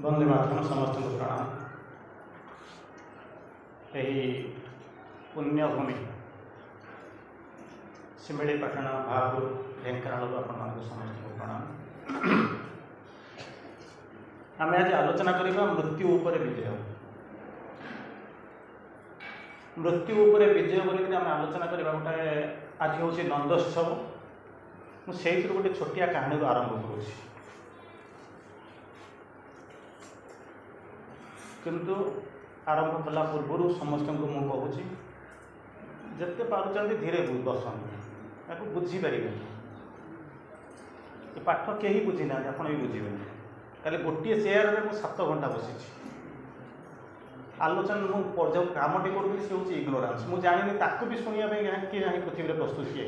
वंदे मातरम समस्त प्रणाम। यही पुण्यभूमि शिमिलीपाटण भागपुर ढेंकानाल आपण समस्त प्रणाम। आम आज आलोचना करवा मृत्यु उपर विजय। मृत्यु उपर विजय बोलिक आम आलोचना करवा गोटे आज हूँ नंदोत्सव। मुझे गोटे छोटिया कहानी आरंभ करुँच किंतु आरंभ कला पूर्व समस्त को मुझे कहूँ जिते पार्टी धीरे बसंत या बुझीपारे पाठ कहीं बुझी ना आप भी बुझे खाली गोटे चेयर में 7 घंटा बसी आलोचना मुझे कमटी करूँ सी हूँ इग्नोरान्स। मुझे जानी ताकू भी शुणा किए ना पृथ्वी में प्रस्तुत किए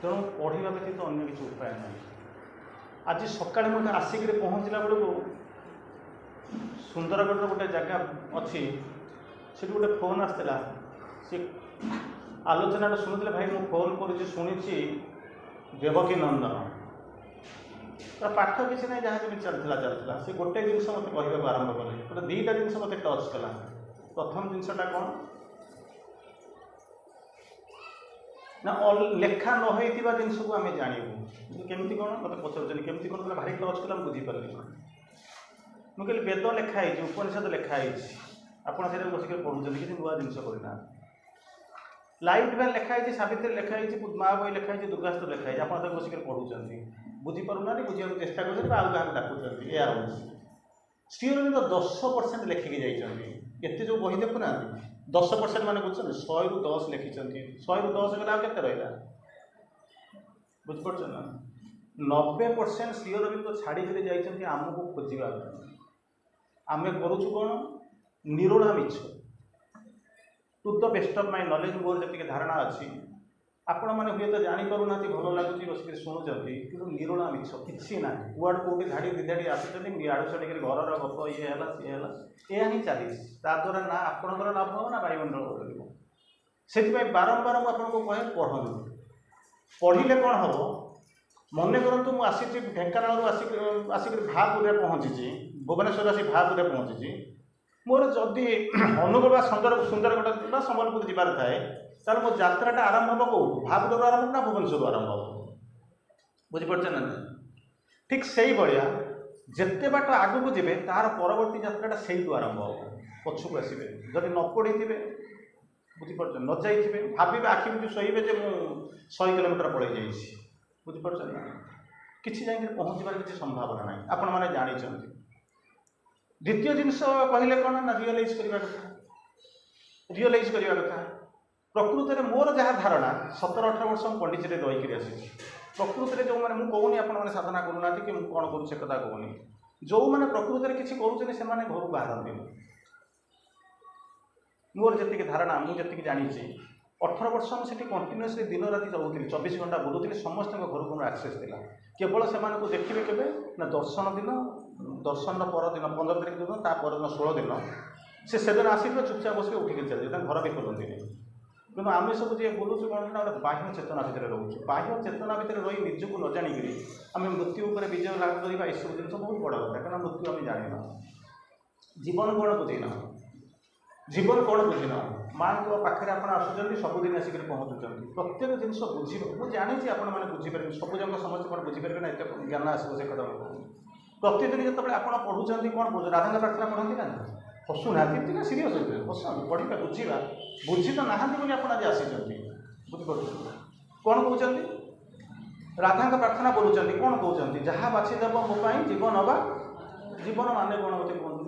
तेणु पढ़ा व्यतीत अन्य किसी उपाय ना। आज सकाଳେ मुझे आसिक पहुँचला बेलू सुंदरगढ़ गोटे जगह अच्छी से गोटे फोन आसला सी आलोचना शुणुले भाई मु फोन कर शुणी देवकी नंदन तो पाठ किसी ना जहाँ भी चलता से गोटे जिनस मत कहवाक आरंभ कले तो 2टा जिन मत टच कला। प्रथम जिनसा कौन ना लेखा नई जिनस को आम जानू केमती कौन मत पचार केमती कौन भारी टच कला बुझीपारे मुझे वेद लेखाई उपनिषद लेखाई आपड़ से बसिक पढ़ुं किसी नुआ जिन करना लाइट में लेखाई सावित्री लेखाई माँ बही लेखाई दुर्गास्त्र लेखाई आप बसिक पढ़ुं बुझीपारूना बुझा चेष्टा कर डाकुं या श्रीअरविंद 10% लेखिकी जाते जो बही देखुना 10% मान बुझे 100 ରୁ 10 लिखिं 100 ରୁ 10 गला के रहा बुझीपार ना 90% श्रीअरविंद छाड़ी जाइए आमको खोजा आम करुचु कौन निरोड़ा मिछ to the best of my knowledge मोर जी धारणा अच्छी आपण मैंने हुए तो जापर ना भल लगुच बस शुणुंट कि निरोड़ा मिछ कि ना कुआड़ कौटी धाड़ी दिधाड़ी आसुच्च आड़ू छड़ी घर गप ये है सी है यह ही चली द्वारा ना आपंकर लाभ हो ना वायुमंडल से बारंबार मुझे कहे पढ़ू पढ़िले कौन हम मन करूँ मुझे आसी ढेंकानाल आसिक भापुर पहुँची भुवनेश्वर आसी भापुर पहुँची मोर जदि अनुगुल सुंदरगढ़ संबलपुर जीवार थाए ताल मो यात्राटा आरंभ हम कौटू भापुर आरंभ ना भुवनेश्वर आरंभ हम बुझीपारे ना ठीक से भाया जिते बाट आग को जी तार परवर्ती यात्राटा से आरंभ हम पछक आसवे जदि न पढ़ी थे बुझीपार न जाइए भावे आखि बुझी शोबे 100 किलोमीटर पड़े जाइए बुझीपार ना किसी जाए पहुँचार किसी संभावना ना आपण मैंने जानी। द्वितीय जिनस कहले कौन ना रियलाइज करने कथा प्रकृत में मोर जहाँ धारणा 17-18 वर्ष पंडिचेरी रहीकि आसी प्रकृत में जो मैंने मुझे कहूनी आपने साधना करूना कि कौन करूँ से कथा कहूनी जो मैंने प्रकृत में किसी करूँ से घर बाहर मोर जी धारणा मुझे जानी 18 वर्ष मुझे कंटिन्यूअसली दिन राति चलुली 24 घंटा बुलूली समस्त घर को आक्सेस था केवल से देखिए के ना दर्शन दिन दर्शन परदिन 15 तारिख दिन तापरदिन 16 दिन से दिन आस चुपचाप बस उठिक चलिए घर भी खोलती कि आम सब जी बोलूँ कौन ना गोटे बाह्य चेतना भितर रोचे बाह्य चेतना भितर रही निजक न जाणिक आम मृत्यु पर विजय लाभ करवा यू जिन बहुत बड़ कथा क्या मृत्यु आम जाना जीवन कौन बुझेना जीवन कौन बुझेना माँ को पाखे आप आसुँच सबुदिन आसिक पहुँचुं प्रत्येक जिन बुझे मुझे जानी आपने बुझीपारे सब जगह समस्त कौन बुझीपारे ना एत ज्ञान आसो से कथा प्रतिदिन जो आप पढ़ुं कौन पढ़ुं राधा प्रार्थना पढ़ती ना हसुना ना सीरीयस होते हस पढ़ा बुझा बुझी तो नहांती बोली आप आज आसी बुझीपार कौन कहते राधा प्रार्थना बोलुँच कौन कहते जहाँ बाछीदेव मोपाई जीवन हवा जीवन माने कौन मत कहूँ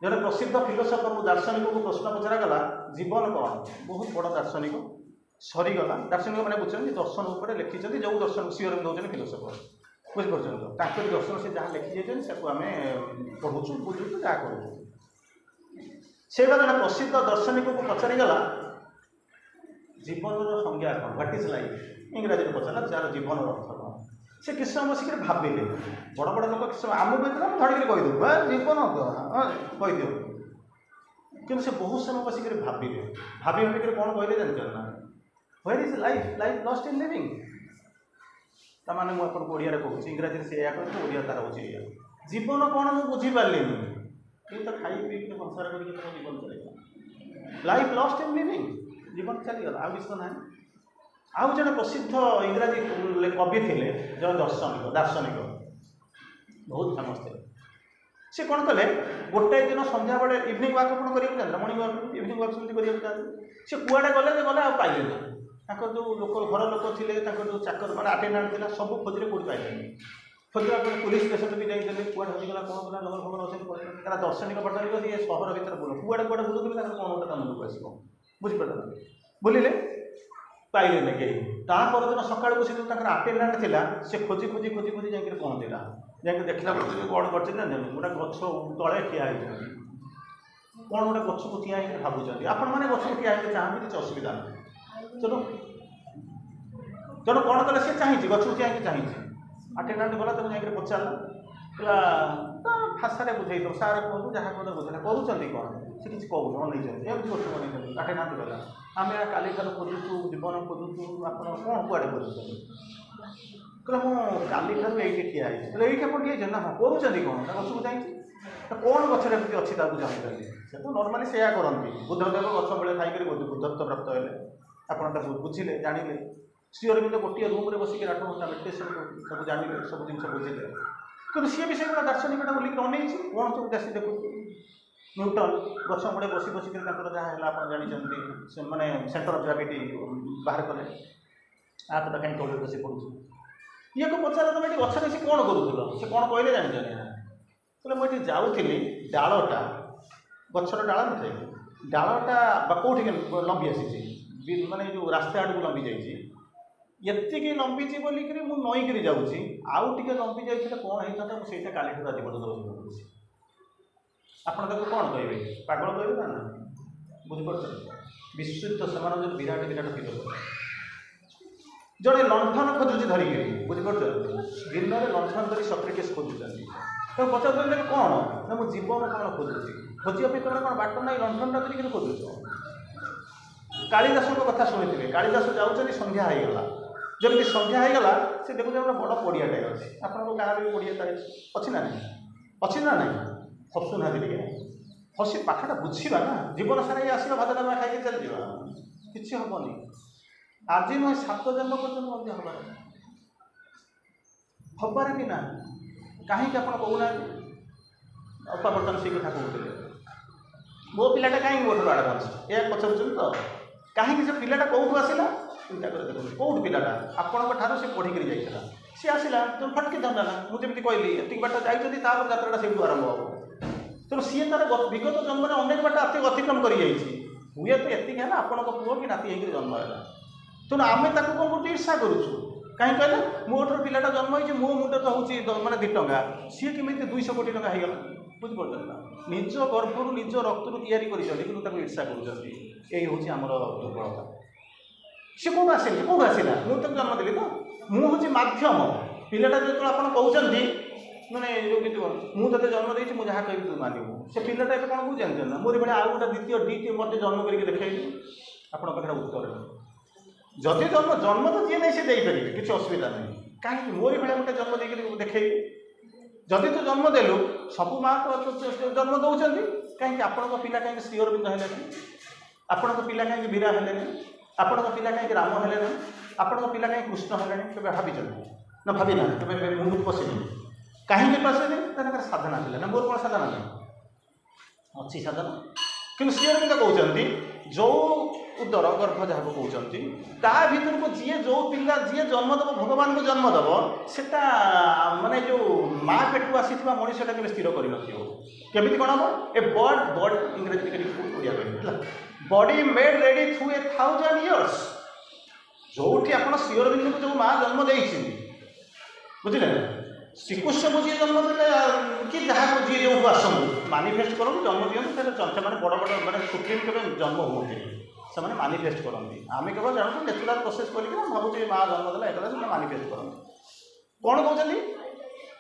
जड़े प्रसिद्ध फिलोसफर दार्शनिक को प्रश्न पचरागला जीवन कौन बहुत बड़ दार्शनिक सरीगला दार्शनिक मैंने बुझे दर्शन उपर लिखिं जो दर्शन श्रीअरविंद होते फिलोसफर बुझीपार दर्शन से जहाँ लिखी जाए आम पढ़ुचु बुझुचु जहाँ करूँ से जड़े प्रसिद्ध दार्शनिक को पचारिगला जीवन संज्ञा कौन व्हाट इज लाइफ इंग्राजी में पचारा जार जीवन अर्थ कौन से किस समय बसिक भाविले बड़ बड़ लोक किस आम भी धड़क कहीदेव जीवन कहीदेव कि से बहुत समय बसिक भाविले भाविक कौन कहले जानते ना where is life life lust in living ताने मुझे आपको ओडिया कहूँ इंग्राजी से या कहते ओडिया तार हो जीवन कौन मुझे बुझीपारे ये तो खाई पी संसार कर जीवन चल लाइफ लॉस्ट इन लिविंग जीवन चलीगला आउ किसी ना आउ जड़े प्रसिद्ध इंग्राजी कवि थे जन दार्शनिक बहुत फेमस थे सी कौन कले गोटे दिन संध्या बेले इवनिंग वाक आप कर मर्निंग वाक इवनिंग वाक सेमती करा सी कुआड़े गले गले आ पाइले जो लोक घर लोक थे जो चाकर मैं आटेंडाट था सब खोजिले कौट पाइले खोजा पुलिस स्टेशन भी जाइए कुआड़े हजिगला कौन कला लोक फोक अच्छे क्या दर्शनिक पचार ये सहर भितर बुल कुआड़े कुआड़े बुलूले कौन गोटे मुझे आसो बुझीपार बुलिले पाइले ना कहीं तापरदिन सका से आटेंडाट था से खोजी खोजी खोजी खोजी जा पहुँचला जाके देखला कौन कर गोटे गछ तले ठिया कौन गोटे गछ को ठिया भावुं आपण मैंने गछ को ठिया चाहते किसी असुविधा नहीं चलो कौन कले सी चाहिए गछ को ठिया चाहिए आटेंडाट गला तक जाकर पचारा भाषा बुझे दो सारे कहूँ जहाँ कहते बुझे करूँ कौन से किसी कहूँ अनेक गछ बन आटेंडाट गला आम काली ठार खोजुचु जीवन खोजुचु आप कौन कुआड़े खोजुच्च कहला मुझे काली ठार ये ठिया ये आप ठिया ना हाँ करूँ कौन गछ को चाहिए कौन गचर एमती अच्छी जानते से तो नर्माली से करती बुद्धदेव गछ बेले खाई बुद्धत्व प्राप्त है आप बुझिले जानिले श्रीअर भी गोटे रूम में बसिक 8 घंटा मेडिटेशन सब जानिले सब जिन बुझिले कि सी भी से दार्शनिकटा बोलिक अनेक कौन सब देशी देखु न्यूटन गछ मुड़े बसी बसिक जहाँ है आप जानते से मैंने सेंटर ऑफ ग्रेविटी बाहर कले आप तो कहीं तौर बसी पड़ू ये को पचार तुम ये गचर से कौन करूल से कौन कहले जान कहले मुझे जाऊँगी डालटा गचर डाल न थे डालटा कौटी लंबी आसी माने जो रास्ता आड़ को लंबी जाइए ये लंबीची बोलिक नईकरी जाऊँगी आउ टे लंबी जाइए कौन होता है मुझे काली ठार जीवन दौर आपड़ ताको कौन कहे पागल कहे ना बुझीपार विश्वत से विराट विराट फिलोसफी जड़े लंठन खोजुची धरिकी बुझीपार दिन में लंठन धरी सक्रेटिस खोजुच्च तो पचार कौन ना मो जीवन कौन खोजुची खोजिया कौन बाट ना लंठनटा धरिकी खोजुच कालिदास कथा शुणी कालिदास जाऊँच संध्या होगला जमी संध्या होगला से देखुच बड़ पड़ियाटे अच्छे आपको गाँव भी पड़िया अच्छी ना नहीं अच्छी ना नहीं हसुना टे हसी पाठटा बुझा ना जीवन सारा ये आसला भात डालमा खाई चल जा कि हेनी आज नुहे 7 जन्म पर्यटन हबार हबार भी ना कहीं आप कहूना अपा बर्तमान से कथा कहते मो पिलाटा कहीं मोटर आडभांस या पचार तो कहीं से पिलाटा कौटू आसला चिंता कर देखो कौट पिलाटा आपण से पढ़ी जाइए सी आसला तो फटकी धरना मुझे कहली एति बाट जाइए यात्रा से आरंभ हम तेणु सी तार विगत जन्म में अनेक बाट अतिक्रम कर हुए तो एति है आपण पुओ कि नाती होकर जन्म है तेणु आम कौन गोटे ईर्षा करुँ कहीं कहले मोटर पिलाटा जन्म हो मो मुंडे तो हूँ मैंने 2 टंका सी केमी 200 कोटी टंका होगा बुझीपार ना निज गर्भर निज रक्तरू या ईर्षा कर आमर दुर्बलता सी कौन आसे कौन आसला मुझे जन्म देली तो मुझे मध्यम पिलाटा जो आप कहते मैंने जो कि मुझे जन्म देती मुझे जहाँ कह तू मानू से पिलाटा ए कौन कौन जानते ना मोरी भाई आउ गोटे द्वितीय डी मत जन्म करके देखी आप उत्तर जदि जन्म जन्म तो जी नहीं से देपारे किसी असुविधा नहीं कहीं मोरी भाई गोटे जन्म देकर देखी जदि तो जन्म देलु सबू माँ तो जन्म दौरान कहीं आपण पिला कहीं श्रीअरविंद है आपण पिला कहीं वीरा है आपण पिला कहीं राम है आपण पिला कहीं कृष्ण है के भावी ना भावी ना मुंड पशे कहीं पशे साधना थी ना मोर कौन साधना नहीं अच्छी साधना कि श्रीअरविंद कहते जो उदर गर्भ जहाँ कहते ता भर को जी जो पिला जी जन्म दब भगवान को जन्म दब से माने जो माँ पेटू आसी मनीषटा के स्थिर कर केमी कौन हम ए बड इंग्रेजी body made ready through 1000 years जो आप श्रीअरविंद को जो माँ जन्म दे बुझे श्रीकृष्ण को जी जन्म दे कि जहाँ को जी जो आसतु मानिफेस्ट करूँ जन्म दिखाते से बड़ बड़ मैंने सुप्रीम के जन्म होती से मानिफेस्ट करती आम केवल जानते नेचुराल प्रोसेस करके भावुँ माँ जन्म देला एक मानिफेस्ट करते कौन कहते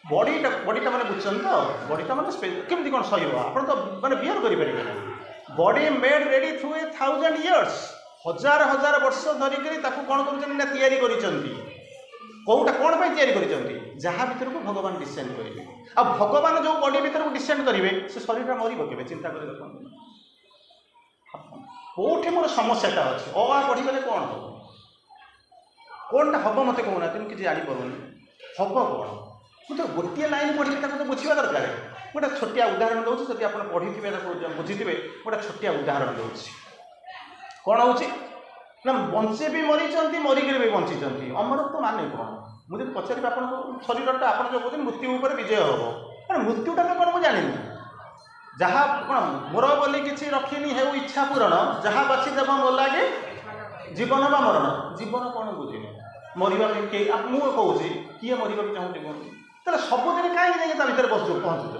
बडीटा मैंने बुझे तो बडीटा मैंने केमती कौन सही आप तो मैंने बिहेव करेंगे body made ready through 1000 years 1000 वर्ष धरिक कौन कर कौटा कौन तैयारी करछंती जहाँ भीतर को भगवान डिसेंड करेंगे आ भगवान जो बॉडी भीतर को डिसेंड करेंगे से शरीर मरिब के चिंता कर कौटे मोर समस्याटा अच्छे पढ़ीगले कौन हम कौनटा हम मत कहना तुम किसी जापरूनी हम कौन मुझे गोटे लाइन पढ़ी तो बुझा दरकार गोटे छोटिया उदाहरण दूसरी जब आप पढ़ी थे बुझी थे गोटे छोटिया उदाहरण दूसरी कौन हो बंचे भी मरीच मरिक भी बंची अमरत्व माने कौन मुझे पचारि आप शरीरटा आप जो कहते मृत्यु उपर विजय हम अरे मृत्युटा तो कौन मुझे जानी जहाँ कौन मोर बोली किसी रखिनी है इच्छा पूरण जहाँ बाछीदेव मोर लगे जीवन बा मरण जीवन कौन बुझे मरवा मुझे किए मरवा चाहूँगी कहूँ तेल सबुदिन कहीं भर पहुँचुच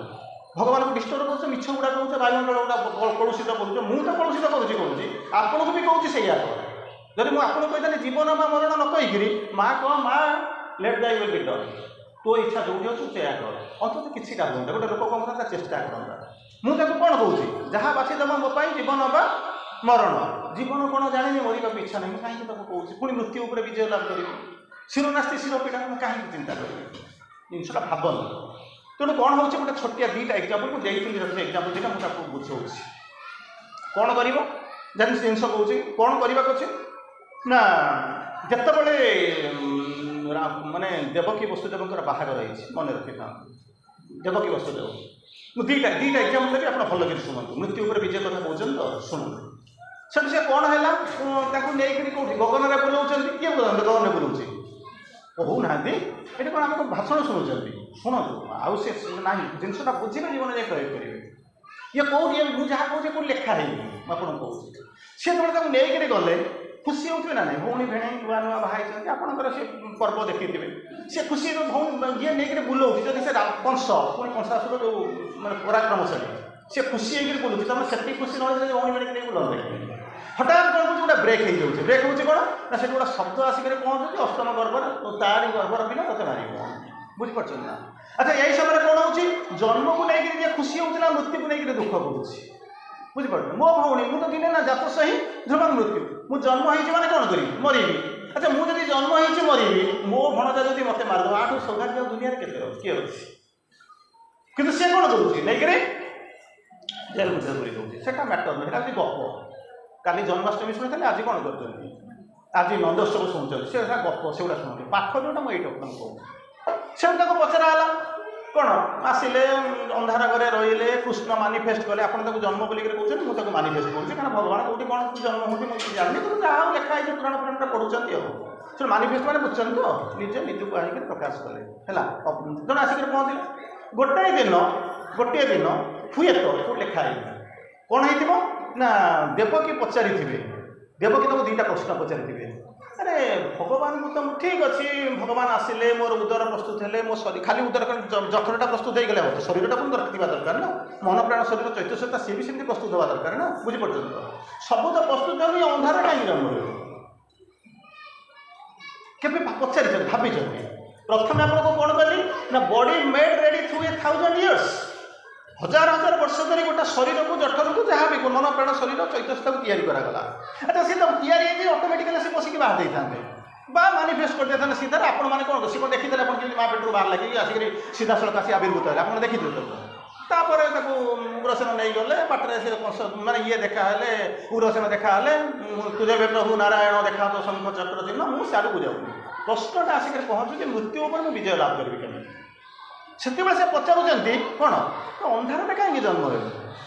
भगवान को डिस्टर्ब कर मिछ गुड़ा कौच वायुमंडल गुड़ा कलुषित करुच मुझे कलुषित करुँच आपको भी कहूँ से जब मुझे आपको कही जीवन बा मरण न कहीकि माँ कह माँ let thy will be done तो इच्छा जो अच्छे से कर अंत किसी हुआ गोटे लोक कौन करता चेष्टा करता मुझे कौन कहूँ जहाँ बाछीदेव मो जीवन बा मरण जीवन कौन जानी मरवा इच्छा नहीं कहीं कहूँ पुणी मृत्यु उपर विजय लाभ करी शिरोनास्ति शिरोपीठा कहीं चिंता करेंगे जिनसा भावन तेणु कौन हो गोटे छोटिया दुईटा एग्जाम्पल मुझे एग्जाम्पल दुटा मुझे बुझाऊँ कौन कर जिन कौन कौन करने अच्छे ना जितेबले माने देवकी वसुदेव बाहागर मन रखी था देवकी वसुदेव मुझे दुईटा एग्जाम्पल देवी आप भल कर शुणु मृत्यु उपर विजय कथा कहते तो शुणु से कौन है नहीं कौटी गगन में बुलाऊँ किए गगन में बुलाऊँ कहूना ये कौन आम भाषण शुणुंट शुणु आउ से ना जिनसा बुझे जीवन जाए प्रयोग करेंगे ये कौटी मुझे जहाँ कहूँ कौन लिखाही आपको कहूँ सी जो नहीं गले खुशी होते ना नहीं भौणी भेणे नुआ नुआ बाहर आपंकर से पर्व देखी सी खुशी भौणी ये नहीं बुलाऊँ जब से कंस पुणी कंसासुर जो मैंने पराक्रमशाली सी खुशी होकर बुलूँ तुम से खुशी ना भौणी भेणे बुलाते हठात कौन गोटे ब्रेक हो जाए ब्रेक हो कौन ना से गोटे शब्द आसिक पहुँचुଛି अष्टम गर्भर तारी गर्भर बिना ते मार बुझीपार ना अच्छा यही समय कौन हो जन्म को लेकिन खुशी होता मृत्यु को लेकिन दुख पड़ुଛି बुझीपार मो भौणी मुझे दिने ना जात सही ध्रुवं मृत्यु मुझे जन्म होती मैंने कौन करी मरबी अच्छा मुझे जन्म होती मरबी मो भणजा जब मत मारद आठ सौभाग्य दुनिया के किए अच्छे कि सी कौन करुँच नहीं जेल मुझे पूरी दूसरी से मैटर नहीं गप काली जन्माष्टमी शुणी आज कौन कर आज नंदोत्सव शुणुं से गप से शुणुं पाठ जोटा मुझे कहूँ से पचराला कौन आसिले अंधार घरे रही कृष्ण मानिफेस्ट कले आप जन्म बोलिक कहते मुझे मानिफेस्ट करूँ क्या भगवान कौटी कौन जन्म होती मुझे जानी तो जहाँ लिखाई पुराण पुराण पढ़ुंट से मानिफेस्ट मैंने बुझुं तो निजे निजक आईक प्रकाश कले है जन आसिक पहुँचले गोटे दिन हुए तो लिखाई कौन हो ना देवकी पचारि देवकी तुम दुईटा प्रश्न पचारि अरे भगवान को तो ठीक अच्छे भगवान आसिले मोर उदर प्रस्तुत है मो शरीर खाली उदर जठरटा प्रस्तुत हो गले तो शरीरटा पुणी दरकार ना मन प्राण शरीर चैतन्यता सी भी सेमती प्रस्तुत हवा दरकार ना बुझीपार सब तो प्रस्तुत हो अंधार कहीं जन्म केवे पचारि भाई प्रथम आपको कौन कली ना body made ready through 1000 years हजार हजार वर्ष धरी गोटे शरीर को जठर को जहाँ भी मन प्राण शरीर चैतन्यता को तैयारी करागला अच्छा सी तो तैयारी ऑटोमेटिकली से बसिक बाहर दे था मानिफेस्ट कर देते सीधा आपण मैंने कौन सी देखी आप माँ पेटर बाहर लगे आसिक सीधा सड़क आसी आविर्भूत है आप देखिए तापर उग्रसेन नहीं गले बाटर से माने ये देखाले उग्रसेन देखाले तुझे प्रभु नारायण देखा तो शंख चक्र चिन्ह मुझे सियाड़ को जाऊँ प्रश्नटा आसिक पहुँचुचे मृत्यु उपर मुझे विजय लाभ करी कमी से पचारूँ कौन तो अंधार कहीं जन्म हो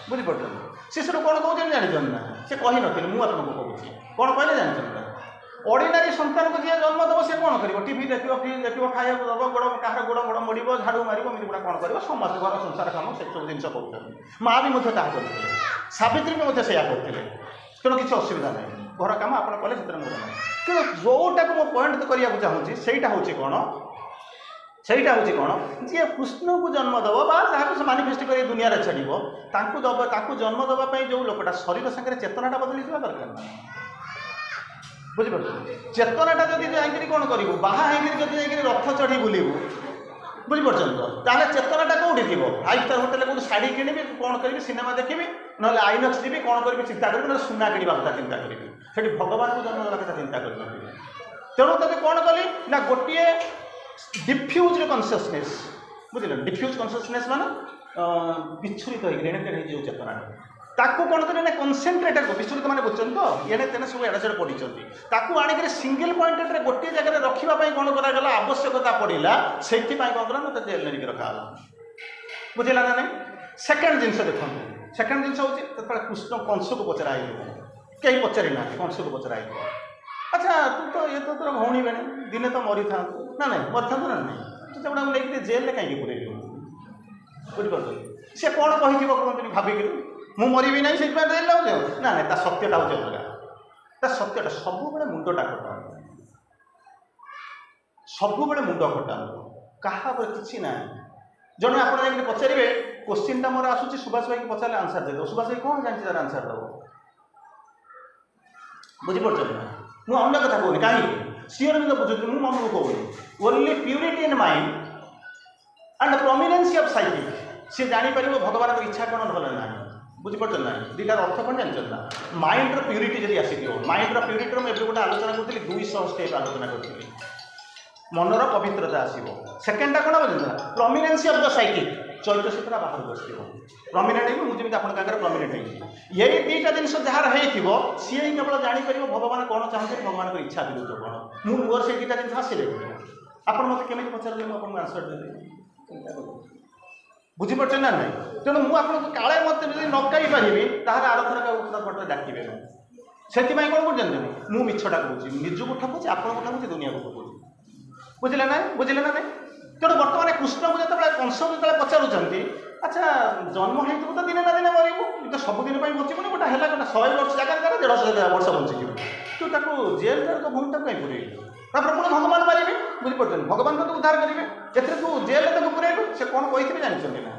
बुझीपार सी से कौन कौन जानी ना से कही नी मुझे कहूँ कौन कहले जानते ना ऑर्डिनरी संतान को जी जन्म दब से कौन कर टीवी देखो फिल्म देखो खाया दब गोड़ कह गोड़ गोड़ मोड़ झाड़ू मार गुड़ा कौन कर समस्त घर संसार कम से सब जिन कहते माँ भी मुझे करते सावित्री भी मुझे सैया करते तेणु किसी असुविधा ना घर कम आप कले से मोर ना कि जोटा को पॉइंट करने चाहूँगी सहीटा हूँ कौन जी कृष्ण को जन्म दब जहाँ मानिफेस्ट कर दुनिया छाड़ब ताकू जन्म दवाई जो लोकटा शरीर सागर चेतनाटा बदली दरकार ना बुझीपार चेतनाटा जब जाकि कौन करूँ बाहर जब रथ चढ़ी बुलू बुझीपार ताहले चेतनाटा कौटी थी 5 स्टार होटेल कौन शाढ़ी किणी कौन करी सिनेमा देखी ना आइनक्स जी कौन करी चिंता करी ना सुना किणवा कथा चिंता करी भगवान को जन्म देवा कथा चिंता कर तेणु तब कौन कली ना गोटे डिफ्यूज कनसियसनेस बुझे डिफ्यूज कनसियसनेस मान विच्छुरित हो चेतना ताकू कौन करें कनसेंट्रेटेड विच्छुरित मैंने बुझुन तो ये तेने सब एडे से पढ़ी आणिक सिंगल पॉइंटेड गोटे जगह रखापी कौन कराला आवश्यकता पड़ा से कौन करा ना जेल नहीं रखाला बुझेगा ना नहीं सेकेंड जिनस देखो सेकेंड जिनस हूँ कृष्ण कंस को पचराई कहीं पचारि ना कंस को पचराई अच्छा तू तो ये तो तोर भौणी बेने दिने तो मरी था ना नहीं मरी था ना नहीं तो नहीं जेल कहीं पुरेलु बुझिपार सी कौन कही कहते भाविक मु मरबी ना से जेल लाऊे ना ना सत्यटा हूँ अलग सत्यटा सब मुंडटा खटा सब मुंड खटा क्या कि ना जड़े आप पचारे क्वेश्चन मोर आसूँ सुभाष भाई को पचारे आंसर देदेव सुभाष भाई कौन जानते तार आंसर दब बुझीपार मुझे अन्य कथा कहूनी कहीं सी अरविंद बुझुती मुझे मन को कहूनी only purity in mind and prominency of psychic सी जापर भगवान को इच्छा कौन भल ना बुझीपार ना दुटार अर्थ कौन जानते ना माइंड प्यूरिटी जब आसिक माइंड प्यूरिटी मुझे गोटे आलोचना करी 200 स्टेप आलोचना करी मनर पवित्रता आसो सेकेंडटा कौन बुझे प्रोमिनेंसी अफ द साइकिक चैत्र चित्रा बाहर को प्रमिनेंट मुझे आप प्रमिनेंट यही दुईटा जिन जार हो सी केवल जापर भगवान कौन चाहते भगवान को इच्छा विरुद्ध कौन मोर से दुईटा जिन आसिले आप मत केमी पचारे मुझे आंसर देवी बुझीपार ना ना तेणु मुझे काले मत न कही पारि तार आरथर पटे डाकबे से कौन कर जानते मुझे मिछटा कहूँ निजक ठकुची आपको ठकुची दुनिया को ठकुची बुझे ना नहीं तेणु बर्तमान कृष्ण को जो कंस जो पचारूँ अच्छा जन्म हो तो दिने ना दिने मरबू तो सबुदिन बचबूनी गोटे है गोटे 100 वर्ष जगह 150 वर्ष बचिक तू ताको जेल तो भूमिटा कहीं पुरेलु तापर पुणी भगवान मारे बुझीपार भगवान तो उद्धार करेंगे एथे तू जेल पुरेलु से कौन कही जानते ना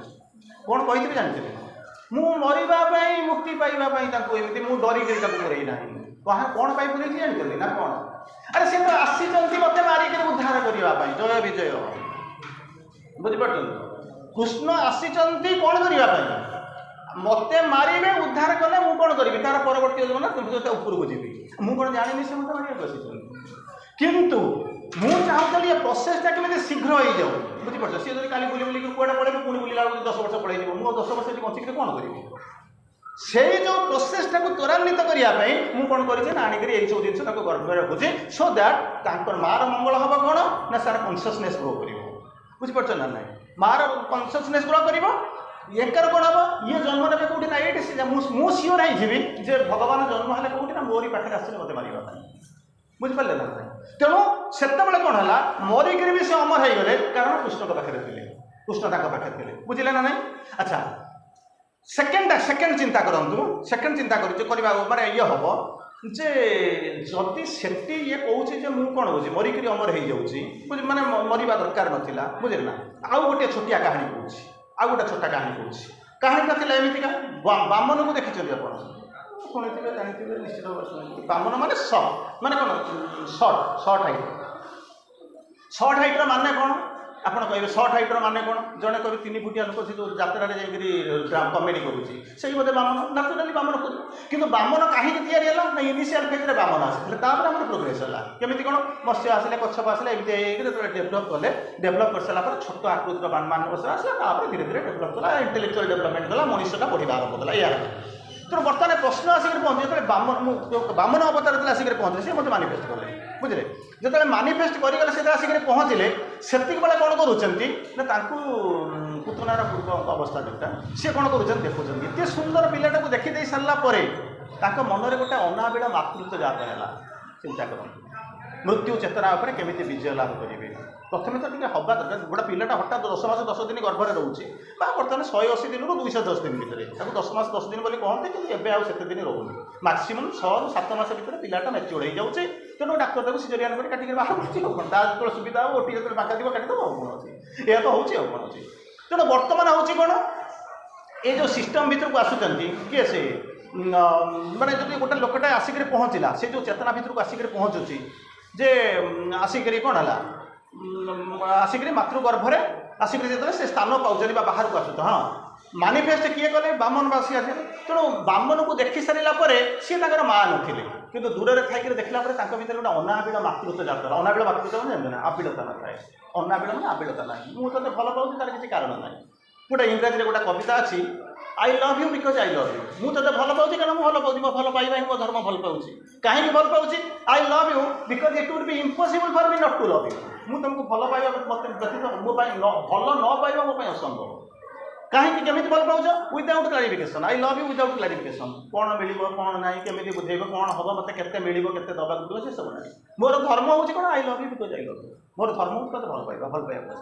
कौन कही जानते मु मरवाई मुक्ति पाइबापी मुझे डरिक पुरई ना कौन पाई पुरई जानते ना कौन अरे से तो आसी मत मारिक उद्धार करने जय विजय बुझीपार कृष्ण आसीचंती कौन करने मत मारे उद्धार कले मुझे कौन करी तार परवर्ती जन्म ना तुम उपरको जी मुझे कौन जानी से मत मारे आसी किंतु मुझे चाहूँ ये प्रोसेसटा केमी शीघ्र हो जाऊ बुझीपार सी जब काली बुली बुलिक कूड़ा पड़े पुणी बुला 10 वर्ष पड़े मुझे 10 वर्ष बचिक कौन करी से जो प्रोसेसटा को त्वरान्वित करने मुझे कौन कर आणिक सब जिन गर्भ रखुचे सो दैट मार मंगल हम कौन ना सार कनसियसनेस ग्रो कर बुझीपार ना ना मार कनसियसनेस ग्रो कर एकर कौन हम ये जन्म ने कौटी ना ये मुझे सियोर होगी जे भगवान जन्म है कौटी ना मोरी पाखे आस मत मारे बुझिपारे ना तेणु से कौन है मरिक भी से अमर हो गले कारण कृष्ण पाखे थे कृष्ण पाखे थे बुझे ना नहीं अच्छा सेकेंड चिंता करूँ सेकेंड चिंता करवा माने ये हम जे जदि से ये कहे मुझे कौन हो मरिक अमर हो जाऊँगी माने मरवा दरकार नाला बुझे ना आउ गोटे छोटिया कहानी कहूँ आउ गोटे छोटा कहानी कहूँ कहानीटा एमतीका बामन को देखी आप शुणी जानते निश्चित बामन माने सर्ट माने कौन सर्ट हाइट माने कौन आप कहे सर्ट हाइट माने कौन जड़े कहे 3 फुटिया लोक से जो जात्रा कमेडी करुँचे बोधे बामन नाचुराली बामन कर कि बामन कहीं या ना इनिशियल फेज बामन आसे आम प्रोग्रेस है केमी कौन मत्स्य आसे कच्छप आसे एमती डेभलप कले डेभलप कर सारा छोट आकृतिर मानव आसला धीरे धीरे डेभलप कला इंटेलेक्चुअल डेभलपमेंट कला मनुष्यटा बढ़ा आरंभ कला या तेणु बर्तमान प्रश्न आसिक पहुँचे जो बामन अवतार आसिक पहुँचे से मतलब मानिफेस्ट कले बुझे जो मानिफेस्ट करगले से आसिक पहुँचले से बेले कौन करुँच पुतनार पूर्व अवस्था जोटा सी कौन कर देखुं सुंदर पिलाटा को देखी सारापर मनरे गोटे अनाबिड़ा मातृत्व जात है चिंता कर मृत्यु चेतना उपर केमी विजय लाभ करेंगे प्रथम तो ठीक हवा दरकार गोटे पिलाटा हठात 10 मास 10 दिन गर्भर रोचे बर्तमान 180 दिन 210 दिन भितर 10 मास 10 दिन बोली कहते कि एवं आते दिन रोनी मैक्सीम 6 ରୁ 7 मास भितर पिलाटा मैच्योर हो जाऊँचे तेणु डाक्तर सीजरियान कर काटिक बाहर जो सुविधा हो ओटी जो फाँका थी काटिदेव कौन अच्छे यह तो हूँ कौन अच्छे तेणु बर्तमान हूँ कौन ये जो सिस्टम भर को आसुँच किए से माने जो गोटे लोकटा आसिक पहुँचला से जो चेतना भर को आसिक पहुँचुची जे आसिक कौन है आसिक मातृगर्भरे आसिक जो से स्थान पाँच बाहर को आसुच हाँ मानिफेस्ट किए कले बामन बासी आसे तेणु बामन को देखी सारा सी माँ नी କିନ୍ତୁ ଦୂରରେ ଥାଇକି ଦେଖିଲା ପରେ ତାଙ୍କ ଭିତରେ ଗୋଟେ ଅନାବିଳ ମାତୃତ୍ୱ ଜାତ। ଅନାବିଳ ମାତୃତ୍ୱ ମାନେ ଜାଣିଛ ନା, ଆବିଳତା ନଥାଏ। ଅନାବିଳ ମାନେ ଆବିଳତା ନାହିଁ। ମୁଁ ତତେ ଭଲ ପାଉଛି ତାର କିଛି କାରଣ ନାହିଁ। ଗୋଟେ ଇଂରାଜୀରେ ଗୋଟେ କବିତା ଅଛି, I love you because I love you. ମୁଁ ତତେ ଭଲ ପାଉଛି କାରଣ ମୁଁ ଭଲ ପାଉଛି, ମୋ ଭଲ ପାଇବା ହିଁ ମୋ ଧର୍ମ ଭଲ ପାଉଛି। କାହିଁକି ଭଲ ପାଉଛି? I love you because it would be impossible for me not to love you. ମୁଁ ତମକୁ ଭଲ ପାଇବା ମୋତେ ବ୍ୟତୀତ ମୋ ପାଇଁ ଭଲ ନ ପାଇବା ମୋ ପାଇଁ ଅସମ୍ଭବ। କାହିଁକି କେମିତି ଭଲ ପାଉଛ? Without clarification. I love you without clarification. କ'ଣ ମିଳିବ କ'ଣ ନାହିଁ, କେମିତି ବୁଝେଇବ, କ'ଣ ହେବ, ମୋତେ କେତେ ମିଳିବ, କେତେ ଦେବାକୁ ପଡ଼ିବ, ସେସବୁ ନାହିଁ। ମୋର ଧର୍ମ ହେଉଛି କ'ଣ? I love you because I love you. ମୋର ଧର୍ମ ହେଉଛି ମୋତେ ଭଲ ପାଇବା, ଭଲ ପାଇବା।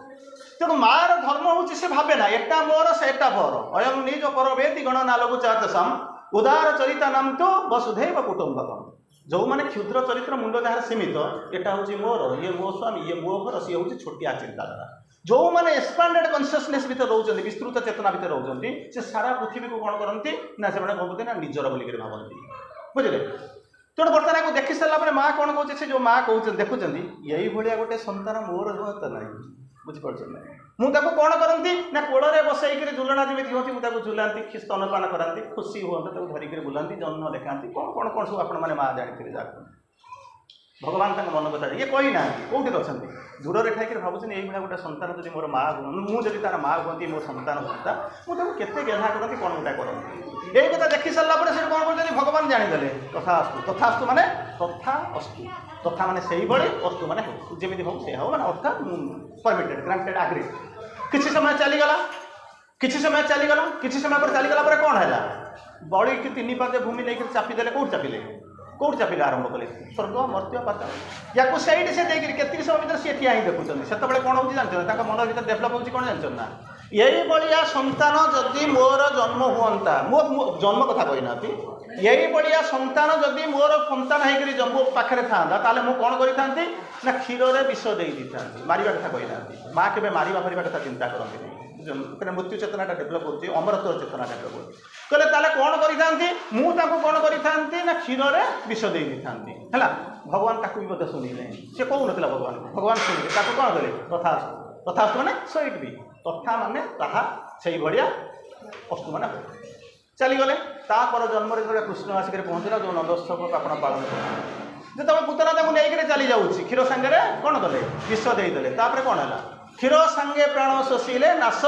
ତେଣୁ ମାର ଧର୍ମ ହେଉଛି ସେ ଭାବେ ନା ଏଟା ମୋର ସେଟା ମୋର। ଅୟଂ ନିଜ ପରବେତି ଗଣ ନାଲକୁ ଚାତସମ୍ ଉଦାର ଚରିତା ନାମ ତୁ ବସୁଧୈବ କୁଟୁମ୍ବକମ୍। ଯେଉଁମାନେ କ୍ଷୁଦ୍ର ଚରିତ୍ର, ମୁଣ୍ଡ ଯାହାର ସୀମିତ, ଏଟା ହେଉଛି ମୋର, ଇଏ ମୋ ସ୍ୱାମୀ, ଇଏ ମୋ ଘର, ସିଏ ହେଉଛି ଛୋଟିଆ ଚିନ୍ତାଧାରା। ଯେଉଁମାନେ ଏକ୍ସପାଣ୍ଡେଡ୍ କନସିୟସନେସ୍ ଭିତରେ ରହୁଛନ୍ତି, ବିସ୍ତୃତ ଚେତନା ଭିତରେ ରହୁଛନ୍ତି, ସେ ସାରା ପୃଥିବୀକୁ କ'ଣ କରନ୍ତି ନା ସେମାନେ ଭାବନ୍ତି ନା ନିଜର ବୋଲିକରି ଭାବନ୍ତି। ବୁଝିଲେ? ତେଣୁ ବର୍ତ୍ତମାନ ଆକୁ ଦେଖି ସାରିଲା ପରେ ମା କ'ଣ କହୁଛି? ସେ ଯେଉଁ ମା କହୁଛନ୍ତି, ଦେଖୁଛନ୍ତି ଏଇଭଳିଆ ଗୋଟେ ସନ୍ତାନ ମୋର ହୁଅନ୍ତା ନାହିଁ। ବୁଝିପାରୁଛନ୍ତି ନା? ମୁଁ ତାକୁ କ'ଣ କରନ୍ତି ନା କୋଳରେ ବସେଇକିରି ଝୁଲଣା ଯେମିତି ହୁଅନ୍ତି, ମୁଁ ତାକୁ ଝୁଲାନ୍ତି, ସ୍ତନପାନ କରାନ୍ତି, ଖୁସି ହୁଅନ୍ତି, ତାକୁ ଧରିକିରି ବୁଲାନ୍ତି, ଜନ୍ମ ଦେଖାନ୍ତି, କ'ଣ ସବୁ ଆପଣମାନେ ମା ଜାଣିଥିବେ ଯାକୁ। ଭଗବାନ ତାଙ୍କ ମନ କଥା ଇଏ କହିନାହାନ୍ତି, କେଉଁଠି ଅଛନ୍ତି? ଦୂରରେ ଥାଇକିରି ଭାବୁଛନ୍ତି ଏଇଭଳିଆ ଗୋଟେ ସନ୍ତାନ ଯଦି ମୋର ମା ହୁଅନ୍ତି, ମୁଁ ଯଦି ତାର ମା ହୁଅନ୍ତି, ମୋ ସନ୍ତାନ ହୁଅନ୍ତା, ମୁଁ ତାକୁ କେତେ ଗେହ୍ଲା କରନ୍ତି, କ'ଣ ଗୋଟା କରନ୍ତି। ଏଇ କଥା ଦେଖି ସାରିଲା ପରେ ସେଠି କ'ଣ କରୁଛନ୍ତି? ଭଗବାନ ଜାଣିଦେଲେ ତଥାସ୍ତୁ। ତଥାସ୍ତୁ ମାନେ ତଥା ଅସ୍ତୁ। ତଥା ମାନେ ସେଇଭଳି, ଅସ୍ତୁ ମାନେ ହଉ, ଯେମିତି ହଉ ସେ ହଉ, ମାନେ ଅର୍ଥାତ୍ ପରମିଟେଡ୍, ଗ୍ରାଣ୍ଟେଡ୍, ଆଗ୍ରି। କିଛି ସମୟ ଚାଲିଗଲା, କିଛି ସମୟ ଚାଲିଗଲା, କିଛି ସମୟ ପରେ ଚାଲିଗଲା ପରେ କ'ଣ ହେଲା? ବଳିକି 3 ପାଦ ଭୂମି ନେଇକି ଚାପିଦେଲେ। କେଉଁଠି ଚାପିଲେ? କେଉଁଠି ଚାପିଲେ ଆରମ୍ଭ କଲେ? ସ୍ୱର୍ଗ, ମର୍ତ୍ତ୍ୟ, ପାତାଳ। ୟାକୁ ସେଇଠି ସେ ଦେଇକିରି କେତିକି ସମୟ ଭିତରେ ସିଏ ଠିଆ ହିଁ ଦେଖୁଛନ୍ତି। ସେତେବେଳେ କ'ଣ ହେଉଛି ଜାଣିଛନ୍ତି? ତାଙ୍କ ମନ ଭିତରେ ଡେଭଲପ୍ ହେଉଛି କ'ଣ ଜାଣିଛନ୍ତି ନା? ଏଇଭଳିଆ ସନ୍ତାନ ଯଦି ମୋର ଜନ୍ମ ହୁଅନ୍ତା, ମୋ ଜନ୍ମ କଥା କହିନାହାନ୍ତି, ଏଇଭଳିଆ ସନ୍ତାନ ଯଦି ମୋର ସନ୍ତାନ ହେଇକରି ମୋ ପାଖରେ ଥାଆନ୍ତା, ତାହେଲେ ମୁଁ କ'ଣ କରିଥାନ୍ତି ନା କ୍ଷୀରରେ ବିଷ ଦେଇ ଦେଇଥାନ୍ତି। ମାରିବା କଥା କହିନାହାନ୍ତି। ମା କେବେ ମାରିବା ଫାରିବା କଥା ଚିନ୍ତା କରନ୍ତିନି। ମୃତ୍ୟୁ ଚେତନାଟା ଡେଭଲପ୍ କରୁଛି, ଅମରତ୍ୱର ଚେତନା ଡେଭଲପ୍ କରୁଛି। କହିଲେ ତାହେଲେ କ'ଣ କରିଥାନ୍ତି? ମୁଁ ତାକୁ କ'ଣ କରିଥାନ୍ତି ନା କ୍ଷୀରରେ ବିଷ ଦେଇ ଦେଇଥାନ୍ତି। ହେଲା, ଭଗବାନ ତାକୁ ବି ମଧ୍ୟ ଶୁଣିଲେ। ସେ କହୁନଥିଲା ଭଗବାନଙ୍କୁ, ଭଗବାନ ଶୁଣିଲେ। ତାକୁ କ'ଣ କଲେ? ତଥାସ୍ତୁ। ତଥାସ୍ତୁ ମାନେ ସୋଇଟ୍ ବି। ତଥା ମାନେ ତାହା, ସେଇଭଳିଆ ଅସ୍ତୁ ମାନେ ଚାଲିଗଲେ। ତାପର ଜନ୍ମରେ ଯେତେବେଳେ କୃଷ୍ଣ ଆସିକରି ପହଞ୍ଚିଲା, ଯେଉଁ ନନ୍ଦୋତ୍ସବ ଆପଣ ପାଳନ କରୁଛନ୍ତି, ଯେତେବେଳେ ପୁତନା ତାକୁ ନେଇକରି ଚାଲି ଯାଉଛି, କ୍ଷୀର ସାଙ୍ଗରେ କ'ଣ କଲେ? ବିଷ ଦେଇଦେଲେ। ତାପରେ କ'ଣ ହେଲା? କ୍ଷୀର ସାଙ୍ଗେ ପ୍ରାଣ ଶୋଷିଲେ ନାଶ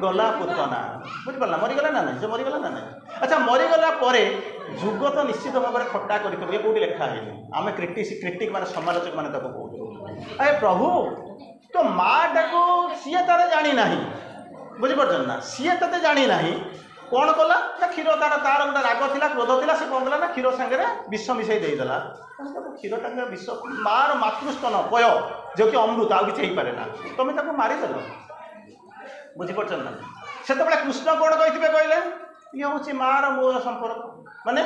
ଗଲା ପୁତନା। ବୁଝିପାରିଲା? ମରିଗଲା ନା ନାହିଁ? ସେ ମରିଗଲା ନା ନାହିଁ? ଆଚ୍ଛା, ମରିଗଲା ପରେ ଯୁଗ ତ ନିଶ୍ଚିତ ଭାବରେ ଖଟା କରିଥିବ। ଇଏ କେଉଁଠି ଲେଖା ହେଇନି। ଆମେ କ୍ରିଟିକ୍ ମାନେ ସମାଲୋଚକ ମାନେ ତାକୁ କହୁଛୁ, ଆରେ ପ୍ରଭୁ ତ ମାଟାକୁ ସିଏ ତାର ଜାଣିନାହିଁ। ବୁଝିପାରୁଛନ୍ତି ନା? ସିଏ ତତେ ଜାଣିନାହିଁ, କ'ଣ କଲା ନା କ୍ଷୀର ତାର ଗୋଟେ ରାଗ ଥିଲା, କ୍ରୋଧ ଥିଲା, ସେ କ'ଣ କଲା ନା କ୍ଷୀର ସାଙ୍ଗରେ ବିଷ ମିଶାଇ ଦେଇଦେଲା। ତାକୁ କ୍ଷୀର ସାଙ୍ଗରେ ବିଷ, ମାର ମାତୃସ୍ତନ ପୟ ଯେଉଁକି ଅମୃତ, ଆଉ କିଛି ହେଇପାରେ ନା, ତମେ ତାକୁ ମାରିଦେଲ। ବୁଝିପାରୁଛନ୍ତି ନା? ସେତେବେଳେ କୃଷ୍ଣ କ'ଣ କହିଥିବେ କହିଲେ? ଇଏ ହେଉଛି ମାର ମୋର ସମ୍ପର୍କ, ମାନେ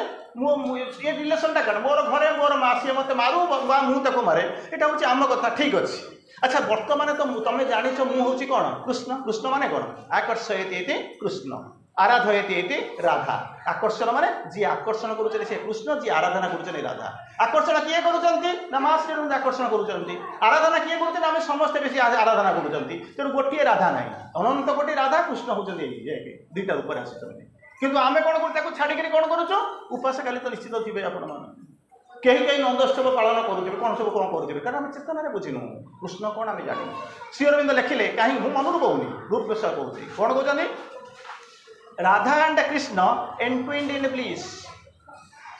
ଏ ରିଲେସନ୍ଟା କ'ଣ? ମୋର ଘରେ ମୋର ମା, ସିଏ ମୋତେ ମାରୁ ବା ମୁଁ ତାକୁ ମାରେ, ଏଇଟା ହେଉଛି ଆମ କଥା, ଠିକ୍ ଅଛି। ଆଚ୍ଛା, ବର୍ତ୍ତମାନ ତ ତମେ ଜାଣିଛ ମୁଁ ହେଉଛି କ'ଣ? କୃଷ୍ଣ। କୃଷ୍ଣ ମାନେ କ'ଣ? ଆକର୍ଷୟତି ଇତି କୃଷ୍ଣ, ଆରାଧୟତି ଇତି ରାଧା। ଆକର୍ଷଣ ମାନେ ଯିଏ ଆକର୍ଷଣ କରୁଛନ୍ତି ସେ କୃଷ୍ଣ, ଯିଏ ଆରାଧନା କରୁଛନ୍ତି ରାଧା। ଆକର୍ଷଣ କିଏ କରୁଛନ୍ତି ନା ମା ଶ୍ରୀଙ୍କୁ ଆକର୍ଷଣ କରୁଛନ୍ତି। ଆରାଧନା କିଏ କରୁଛନ୍ତି? ଆମେ ସମସ୍ତେ ବେଶୀ ଆରାଧନା କରୁଛନ୍ତି। ତେଣୁ ଗୋଟିଏ ରାଧା ନାହିଁ, ଅନନ୍ତ କୋଟି ରାଧା। କୃଷ୍ଣ ହେଉଛନ୍ତି ଏଇ ଦୁଇଟା ଉପରେ ଆସିଛନ୍ତି। କିନ୍ତୁ ଆମେ କ'ଣ କରୁଛୁ? ତାକୁ ଛାଡ଼ିକରି କ'ଣ କରୁଛୁ? ଉପାସ କାଲି ତ ନିଶ୍ଚିତ ଥିବେ ଆପଣମାନେ, କେହି ନନ୍ଦୋତ୍ସବ ପାଳନ କରୁଥିବେ, କ'ଣ ସବୁ କ'ଣ କରୁଥିବେ, କାରଣ ଆମେ ଚେତନାରେ ବୁଝିନୁ କୃଷ୍ଣ କ'ଣ ଆମେ ଜାଣିନୁ। ଶ୍ରୀ ଅରବିନ୍ଦ ଲେଖିଲେ, କାହିଁକି ମୁଁ ମନରୁ କହୁନି, ରୂପ ବିଷୟ କହୁଛି। କ'ଣ କହୁଛନ୍ତି? Radha and Krishna entwined in bliss.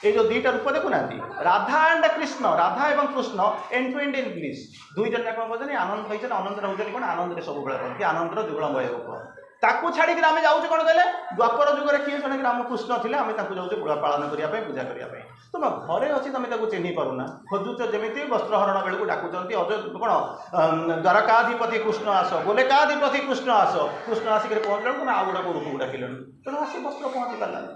এই যে দুইটা রূপ দেখুনাহান্তি, রাধা আন্ড কৃষ্ণ, রাধা এবং কৃষ্ণ এন্টুইন্ড ইন ব্লিস। দুইজন যাক কହୁଛନ୍ତି আনন্দ পাইছেন, আনন্দরে হଉଛନ୍ତି କ'ଣ? ଆନନ୍ଦରେ ସବୁବେଳେ କରନ୍ତି, ଆନନ୍ଦର ଯୁଗଳମୟ ରୂପ। ତାକୁ ଛାଡ଼ିକିରି ଆମେ ଯାଉଛୁ କ'ଣ କହିଲେ? ଦ୍ୱାପର ଯୁଗରେ କିଏ ଜଣେ ରାମକୃଷ୍ଣ ଥିଲେ, ଆମେ ତାଙ୍କୁ ଯାଉଛୁ ପାଳନ କରିବା ପାଇଁ, ପୂଜା କରିବା ପାଇଁ। ତୁମ ଘରେ ଅଛି, ତମେ ତାକୁ ଚିହ୍ନି ପାରୁନା, ଖୋଜୁଛ ଯେମିତି ବସ୍ତ୍ରହରଣ ବେଳକୁ ଡାକୁଛନ୍ତି କ'ଣ ଦ୍ୱାରକାଧିପତି କୃଷ୍ଣ ଆସ, ଗୋଲେକାଧିପତି କୃଷ୍ଣ ଆସ। କୃଷ୍ଣ ଆସିକରି ପହଞ୍ଚିଲା ବେଳକୁ ତମେ ଆଉ ଗୋଟେ ରୂପକୁ ଡାକିଲେଣି, ତେଣୁ ଆସି ବସ୍ତ୍ର ପହଞ୍ଚି ପାରିଲାନି।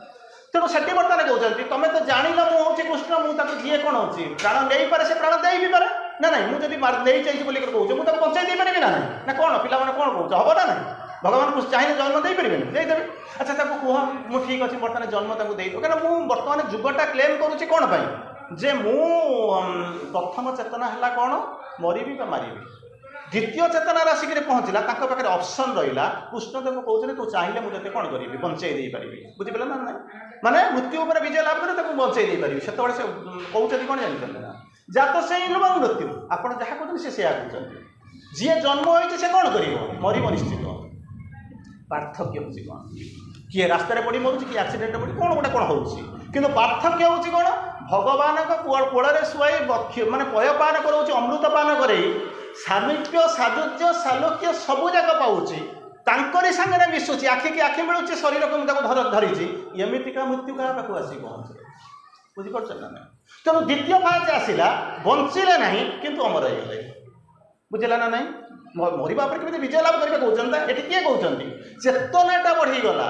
ତେଣୁ ସେଠି ବର୍ତ୍ତମାନ କହୁଛନ୍ତି ତମେ ତ ଜାଣିଲ ମୁଁ ହେଉଛି କୃଷ୍ଣ, ମୁଁ ତାକୁ ଯିଏ କ'ଣ ହେଉଛି ପ୍ରାଣ ନେଇପାରେ, ସେ ପ୍ରାଣ ଦେଇ ବି ପାରେ ନା ନାହିଁ। ମୁଁ ଯଦି ନେଇ ଚାହିଁଛି ବୋଲି କହୁଛି, ମୁଁ ତାକୁ ବଞ୍ଚାଇ ଦେଇପାରିବି ନା ନାହିଁ? ନା କ'ଣ ପିଲାମାନେ କ'ଣ କହୁଛ, ହବ ନା ନାହିଁ? ଭଗବାନଙ୍କୁ ଚାହିଁଲେ ଜନ୍ମ ଦେଇପାରିବେନି? ଦେଇଦେବେ। ଆଚ୍ଛା, ତାକୁ କୁହ ମୁଁ ଠିକ୍ ଅଛି ବର୍ତ୍ତମାନ ଜନ୍ମ ତାକୁ ଦେଇଦେବ। କାରଣ ମୁଁ ବର୍ତ୍ତମାନ ଯୁଗଟା କ୍ଲେମ୍ କରୁଛି କ'ଣ ପାଇଁ? ଯେ ମୁଁ ପ୍ରଥମ ଚେତନା ହେଲା କ'ଣ? ମରିବି ବା ମାରିବି। द्वितीय चेतना आसिक पहुँचला पाखे ऑप्शन रहा कृष्णदेव कहते तू चाहिए मुझे कौन करी बंचई दे पारि बुझिपारे ना ना माने मृत्यु पर विजय लाभ कर बंचई दे पारि से कहते कौन जानते ना जात से मृत्यु आपड़ जहाँ कहते से कहते जी जन्म होती कौन कर मर निश्चित पार्थक्य हूँ कौन किए रास्तार पड़ी मरुच्ची किए एक्सीडेंट पड़ी कौन गोटे कौन हो पार्थक्य हूँ कौन भगवान कोल शुआई माने पयपान कर अमृतपान कर सामीप्य साजुज्य सालोक्य सबू जाक पाऊँच तांकरी सांगे मिशुची आखि की आखि मिलूँ शरीर को धरी एमतीका मृत्यु क्या पाक आसी पहुँचे बुझीपार ना ना तेणु द्वितीय पाँच आसला बंचिले ना किंतु अमर हो बुझेगा ना ना मरवा पर विजय लाभ करके कहते ये किए कहते चेतनाटा बढ़ीगला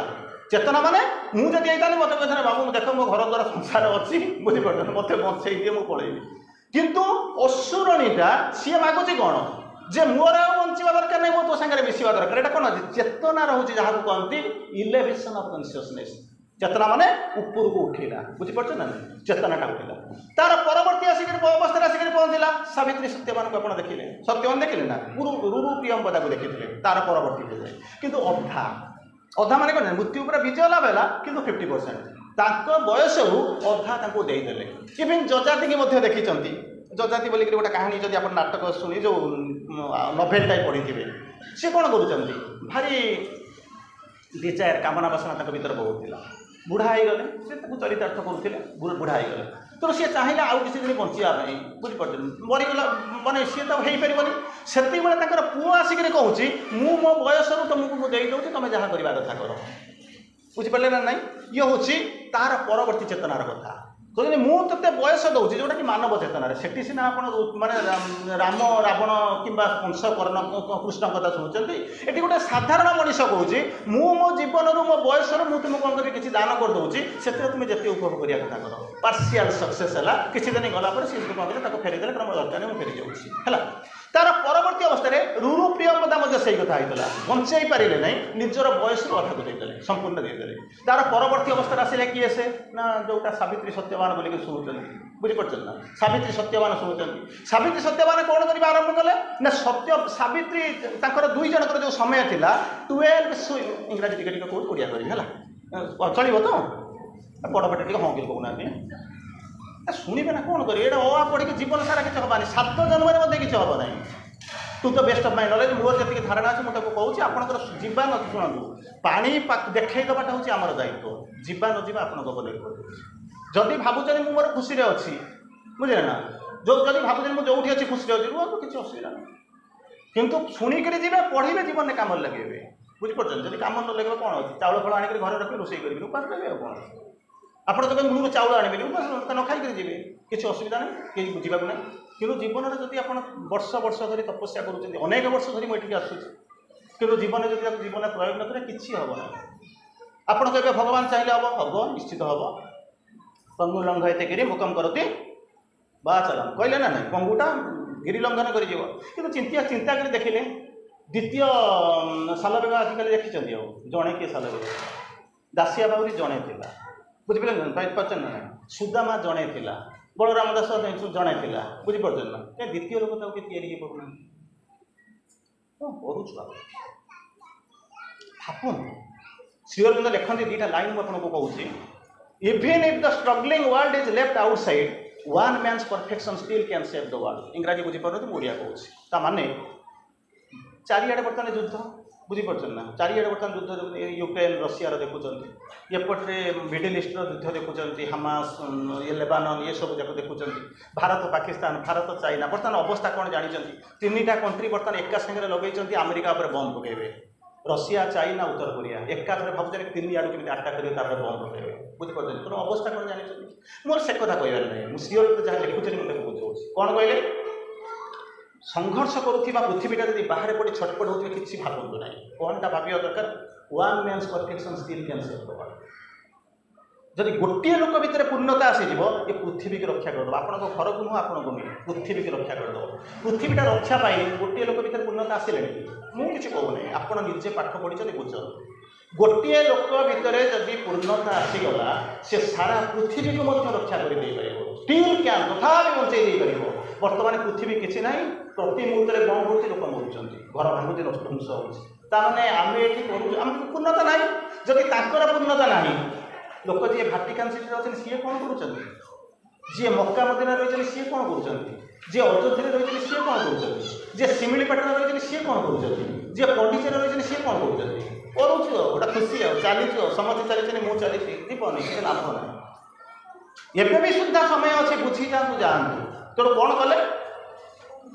चेतना माने मुझे जाता मत कहते बाबू देख मो घर द्वारा संसार अच्छी बुझीपार मत बचई दिए मुझे पलैबी किंतु असुरणीटा सी मागुची कौन जे मोर बंचा दरकार नहीं मो तो सागर मिसवा दरकार यहाँ कौन चेतना रोचे जहाँ को कहते इलेवेशन ऑफ कॉन्शियसनेस चेतना माने ऊपर को उठेगा बुझीपार ना चेतनाटा उठेगा तार परवर्ती आसिक अवस्था आसिक पहुँचला सावित्री सत्यवान को आप देखिले सत्यवान देखिले ना रुरु प्रियंवदा को देखिए तार परवर्ती किंतु अधा अधा माने कौन मृत्यु पर विजय लाभ है कि 50% बयस अधा देदेले इवन जजाति की देखी जजाति बोलिक गोटे कहानी जब आप नाटक शुणी जो नोभेल टाइप पढ़ी थे सी कौन कर भारी डिजायर कामना बासना भीतर बहुत था बुढ़ा हो गले से चरितार्थ करुले बुढ़ा हो गले तो सी चाहिए आउ किसी दिन बचाई बुझीपार मरीगला माने सी तो हो पारे से पुओ आसिक कहूँ मु मो बयस तुमको मुझे दूसरी तुम जहाँ करवा कथा कर बुझीपारे ना ना ये हूँ तार परवर्ती चेतनार कथा कहते मुझे बयस दूसरी जोटा कि मानव चेतन से सीना आप राम रावण कि कंस कर्ण कृष्ण कथा शुणुंट ये गोटे साधारण मनीष कहूँ मो जीवन मो बयस मुझे कौन कर किसी दान करदे से तुम जिते उपभोग करने कथा कर पार्शियल सक्सेस है किसी दिन गलापर सी कौन कर फेरीदे दरकार नहीं फेरी जाऊँगी तार परवर्ती अवस्था रुरु प्रियंवदा से कथा होता बंचाई पारे ना निजर बयस अधा को देदेले संपूर्ण देदेले तार परवर्ती अवस्था आसला किए से ना जोटा सावित्री सत्यवान बोलिक शुणुंट बुझीपार ना सावित्री सत्यवान शुणुंट सावित्री सत्यवान कौन कर आरंभ कले ना सत्य सावित्री दुई जनकर जो समय था 12 इंग्राजी टिके कौन ओडिया करी चलो तो बड़ पेटे हाँ कि कहना शुणे ना कौन करें अ पढ़ी जीवन सारा किसी हबानी 7 जन्म किसी हम ना to the best of my knowledge मोर जी धारणा अच्छे मुझे कहूँ आपंकर जीवा न शुणु पानी देखा हूँ आम दायित्व जीवा न जावा आप जदि भावुँ मोर खुशी अच्छी बुझे ना जो जब भावुँ मुझे जो अच्छी खुशी अच्छी रुह किसी असुविधा ना कितु शुणिक जी पढ़े जीवन में कम लगे बुझीपार जब कम न लगे कौन अच्छी चाउल फल आने घर रखी रोषे करेंगे उपास लगे कौन आप मूल चाउल आने उपास न खाई जी किसी असुविधा ना कहीं बुझा ना कि जीवन में जब आप वर्ष वर्ष धरी तपस्या करें अनेक वर्ष धरी मुझे आसूँ कि जीवन जब आप जीवन प्रयोग न करें किसी हम ना आप भगवान चाहिए हम हम निश्चित हम पंगु लंघयते गिरी मुकम करती बा चलाम कहले ना ना पंगुटा गिरी लंघन कर चिंता चिंता कर देखिले द्वितीय सालबेग आजिकल देखी जड़े किए सालबेग दासिया बाबुरी जड़े था बुझीपार ना सुदामा जड़े था बलराम दास जड़े था बुझीपार ना द्वितीय लोक तक तैयारी करूना करुचु भापन श्रीअरविंद लिखते दुईटा लाइन मुझे कहूँ even if the struggling world is left outside one man's perfection still can save the world इंग्राजी बुझीपार ओडिया कहूँ माने चारिआडे बर्तमान युद्ध बुझीपार ना चारिआडे बर्तमान युद्ध यूक्रेन रशिया देखुं एपटे मिडिल ईस्टर युद्ध देखुं हमास ये लेबानन ये सब जाक देखुं भारत पाकिस्तान भारत चाइना बर्तमान अवस्था कौन जानते 3टा कंट्री बर्तमान एका सागर लगे अमेरिका पर बम पकेबे रशिया चाइना उत्तर कोरिया एकाथरे भावुँ 3 आड़ू केमी आटा करेंगे बम पकेबे बुझीपार तेणु अवस्था कौन जानते मोर से कथा कहबार ना मुझे जहाँ लिखुचे मुझे बुझाऊँ कौन कहले संघर्ष करुवा पृथ्वीटा जब बाहर पड़ी छटपट हो किसी भावतु ना कौनटा भाव दरकार one man's perfection still can save the world जदि गोटे लोक भितर पूर्णता आसीज ये पृथ्वी की रक्षा करदेव आप घर को नुह आपको नुहे पृथ्वी की रक्षा करदेव पृथ्वीटा रक्षा पाई गोटे लोक भितर पूर्णता आसले मुझे कहूना आप निजे पाठ पढ़ी बुझ गोटे लोक भितर जदि पूर्णता आसीगला से सारा पृथ्वी को रक्षा कर स्टिल कैन तथा बंचई पार बर्तमान पृथ्वी किसी ना प्रति मुहूर्त में कौन हो लोक मरुँच घर भांगुची ध्वंस होने आम ये आम पूर्णता ना जदि पूर्णता ना लोक जी भाटिकान सिटी अच्छे सी कौन कर जी मक्का मदिना रही सी कौन कर जी अयोध्या रही सी कौन कर जी शिमिलीपाटना रही सी कौन कर जी पंडिचेरी रही सी कौन कर गोटे खुशी चली समस्त चली मुझे चली जीवन किसी लाभ ना एवं भी सुधा समय अच्छे बुझी जातु जातु तेणु कौन कले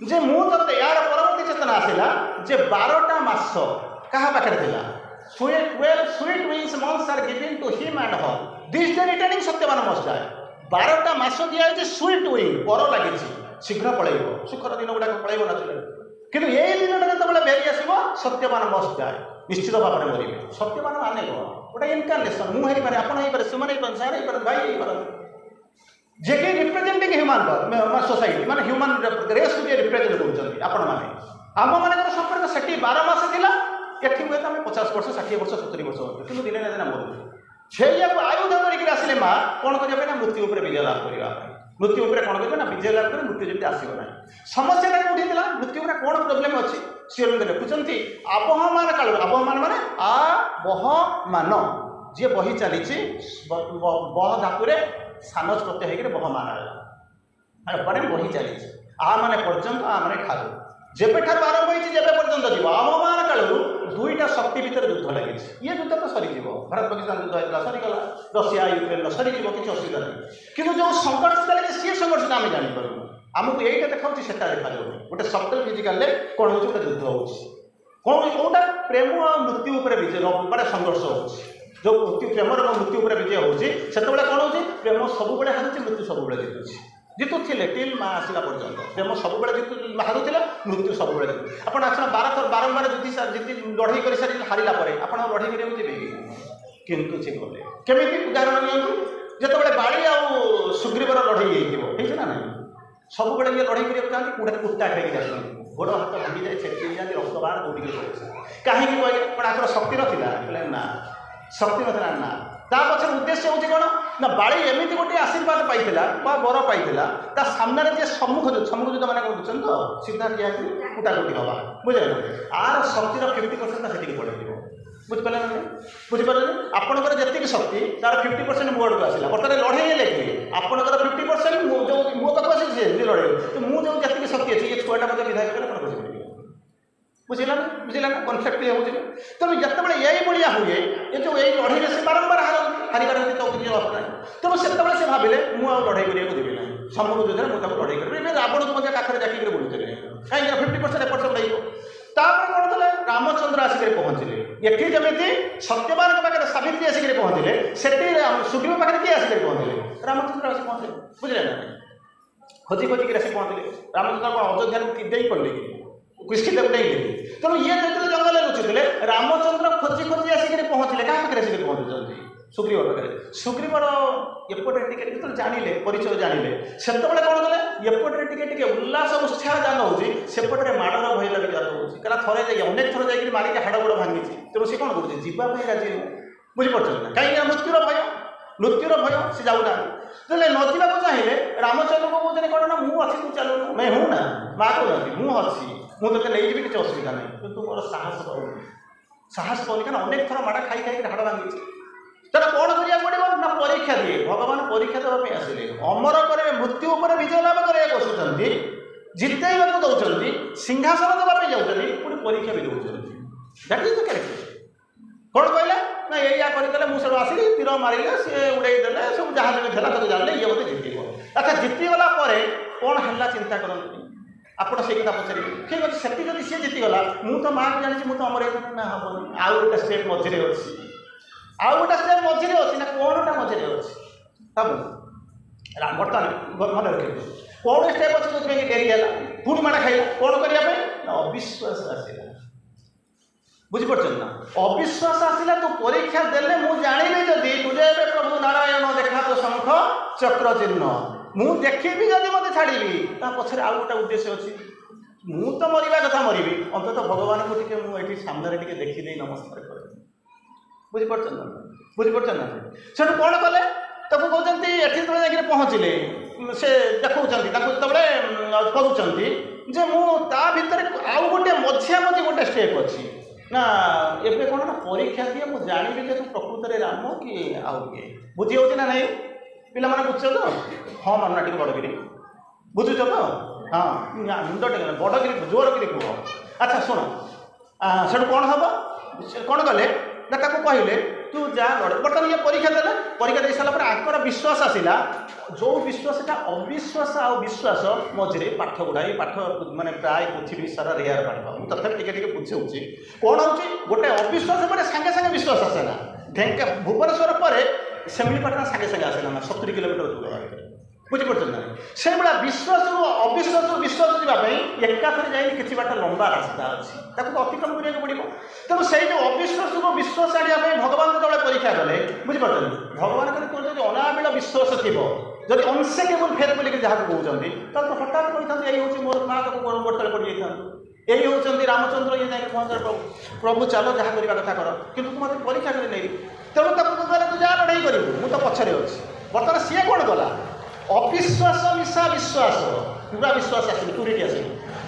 जे मुझे यार परवर्ती चेतना आसला जे 12टा मास क्या पाखे था sweet wings months are given to him and her this day returning Satyavan must die 12टा मास दिखाई स्वीट विंग पर लगी शीघ्र पलैब सुखर दिन गुड़ाक पलैब ना कितु ये दिन जो बेरी आसो सत्यवान मस्ट डाए निश्चित भाव में मरवे सत्यवान माने कौन गोटे इनकारनेसन मुझे आपड़ से भाई जे कि रिप्रेजेंटिंग ह्यूमन सोसाइटी माने ह्यूमन रेस को रिप्रेजेंट कर आपण मैंने आम मान संपर्क से 12 मास था ये हुए तो 50 वर्ष 60 वर्ष 70 वर्ष कि दिने ना दिन मरुचे से आयुध करके आसिले माँ कौन करने मृत्यु विजय लाभ करने मृत्यु कौन करेंगे ना विजय लाभ कर मृत्यु जमी आसो ना समस्या कौटी थी मृत्यु कौन प्रोब्लेम अच्छी सी लिखुंट आबहमान काल आबहमान माने आबहमान जी बही चली बह धातु सानज प्रत्यय होकर बहमान आए बही चली आ माने पर्यंत आ माने खालु जेबेठ आरंभ होती जेबे पर्यंत जीव आबहमान कालू दुईटा शक्ति भितर युद्ध लगी ये युद्ध तो सरीज भारत पाकिस्तान युद्ध होता सरीगला रशिया यूक्रेन सरीज किसी असुविधा नहीं कि जो संघर्ष चले सी संघर्ष आम जापर आमको यहीटा देखा से देखा गोटे सफ्टवेयर फिजिकाल कौन हो गोटे युद्ध हो कौन कौटा प्रेम और मृत्यु विजय माने संघर्ष हो जो मृत्यु प्रेमर मृत्यु विजय होती कौन हो प्रेम सब हारुची मृत्यु सब जीतुची जीतुले टिल माँ आसला पर्यंत प्रेम सब हारुला मृत्यु सब जीतु आप बारंबार जीति लड़ाई कर सारी हारिला आप लड़ाई कर किंतु से गले केमी उदाहरण नि जो बाड़ी आ सुग्रीवर लड़ाई होती ना ना सब ये लड़ाई करते चाहते कूड़े कुत्ता खाई आसते गोड़ हाथ भांगी जाए छेड़ी जाती रक्त बाहर दौड़ी कहीं कहले शक्ति ना ना शक्ति ना ना ता पक्ष उद्देश्य हूँ कौन ना बाड़ी एमती गोटे आशीर्वाद पाइला बर पाइला ता सामने जे सम्मुख युद्ध मैंने कौन तो सीधा ठिया कुटाकुटी हवा बुझे आर शक्तिर 50% से पड़े बुझिपारे ना बुझिपारे आपंकर जी शक्ति तार 50% मोड़ को आसला बर्तमान लड़ाई हेले कि आपंकर 50% जो मो पाक आसी लड़ाई तो मुझे जी शक्ति अच्छी ये छुआटा मतलब विधायक बुझे बुझला बुझला कनफ्लिक्ट ये होते तेणु जिते यही भाया हुए ये जो यही लड़ाई से बारंबार हारिबार तो किसी लस ना तेणु से भाविले मुझे लड़ाई करने देवी ना सम्मुख युद्ध में मुझे लड़ाई करें रावण को काखर जाकिक बुलूले कहीं 50% एपट सब तापर कौन थे रामचंद्र आसिक पहुँचले ये जमी सत्यवान पाखे सावित्री आसिक पहुँचले से सुग्रीव पाखे किए आसिक पहुँचले रामचंद्र आसिक पहुँचले बुझे ना खोजी खोजिक आसिक पहुँचले रामचंद्र कौन अयोध्या दे पड़े कि कृषि देव नहीं तेणु ये जो जंगल लुचुले रामचंद्र खोजी खोजी आसिक पहुँचले क्या पाखे आसिक पहुँचुंट सुग्रीव पाखे सुग्रीवर एपटे टिके जो जानिले परिचय जानिले से कौन कले एपटे टे उल्लास उत्साह जान होपटे माड़र भय लगे जात होगा थे जाए अनेक थर जा मारिक हाड़ गोड़ भांगी तेणु सी कौन कर जावाई राजी बुझीपार ना कहीं मृत्युर भय से जाऊना तेरे न जावाक चाहिए रामचंद्र को कहते कौन ना मुझे तू चलू मैं हूँ ना माँ कहते मुझे मुझे नहीं जी किसी असुविधा नहीं कितु मोर साहस पाऊनी क्या अनेक थर माड़ खाई खाई हाड़ भांगी तेना कौन करा पड़ो ना परीक्षा दिए भगवान परीक्षा देवाई आसिले अमर करे मृत्यु उपर विजय लाभ कराया बसुँच जितेबा दौरान सिंहासन देवाई जाऊँगी पुणी परीक्षा भी दौरान कौन कहले ना या करदे मुझे आसिली तीर मारे सी उड़ेदे सब जहाज भी था तो जाने ये मत जितब अच्छा जीतीगला कौन है चिंता करते आपड़ से कथा पचारे ठीक अच्छे से जब सी जीतीगला मुझे तो माँ को जानी मुझे अमर ना हम आउ गोटे स्टेप मझे अच्छी आउ गोटे स्टेप मझे अच्छी ना कौनटा मझे अच्छी बर्तमान मन रखिए कौन स्टेप अच्छे जो डेरी है पुणी माड़ खाइला कौन करने अविश्वास आसला बुझीपार ना अविश्वास आसला तो परीक्षा देले मु जानी जदि तुझे प्रभु नारायण देखा तो शंख चक्र चिन्ह मु देखी जदि मत छाड़ी पछरे आउ गोटे उद्देश्य अच्छी मु तो मरवा कथा मरबी अंतत भगवान को टी मुझे सामने टी देखीदे नमस्कार कर बुझीपार ना से कौन कले कहते ये जाकर पहुँचले से देखौछन्ति ताको तबले कहउछन्ति जे मु ता भितर आउ गोटे मझिया मझी गोटे स्टेप अछि ना एबे कोन ना परीक्षा दिए मु जानिबि जे तू प्रकृत रे राम कि आउ के बुझी होछि ना नहीं पिला माने बुझछ तो हां मानना टिक बडगिरी बुझुछ तो हां मुंड टेक बडगिरी जोर करी कुह अच्छा सुन सेठु कौन हम कौन गले ना ताको कहले तू जा लड़े बर्तमान ये परीक्षा दे सारा आंकर विश्वास आसला जो विश्वास अविश्वास आ विश्वास मझे पाठ गुड़ाई पाठ माने प्राय पृथ्वी सारा रेयर पाठ मुझे तथापि टिके बुझे कौन हो गोटे अविश्वास पर सागे सागे विश्वास आसेना ढेंका भुवनेश्वर पर सेमिलीपाटना सागे सागे आसेना 70 किलोमीटर दूर बुझीपार ना से भाया विश्वास अविश्वास विश्वास जावाई एकाथरे जाए कि बाट लंबा रास्ता अच्छी ताको अतिक्रम करने पड़ो तेणु से जो अविश्वास को विश्वास आने भगवान जो परीक्षा कले बुझीपार भगवान तुम जो अनाबिल विश्वास थी जब अनसेकेबल फेर बोलिक जहाँ कहते तो हठात कहते यही हूँ मोर माँ को गोटे पड़ जाता यही होती रामचंद्र ये जाए पहुँच प्रभु चलो जहाँ करवा कथा कर कि मत परीक्षा कर नहीं तेणु तू जहाँ लड़ाई करूँ मुझे पछरे अच्छी बर्तमान सी कौन गला अविश्वास मिशा विश्वास पूरा विश्वास आस टूरीटी आस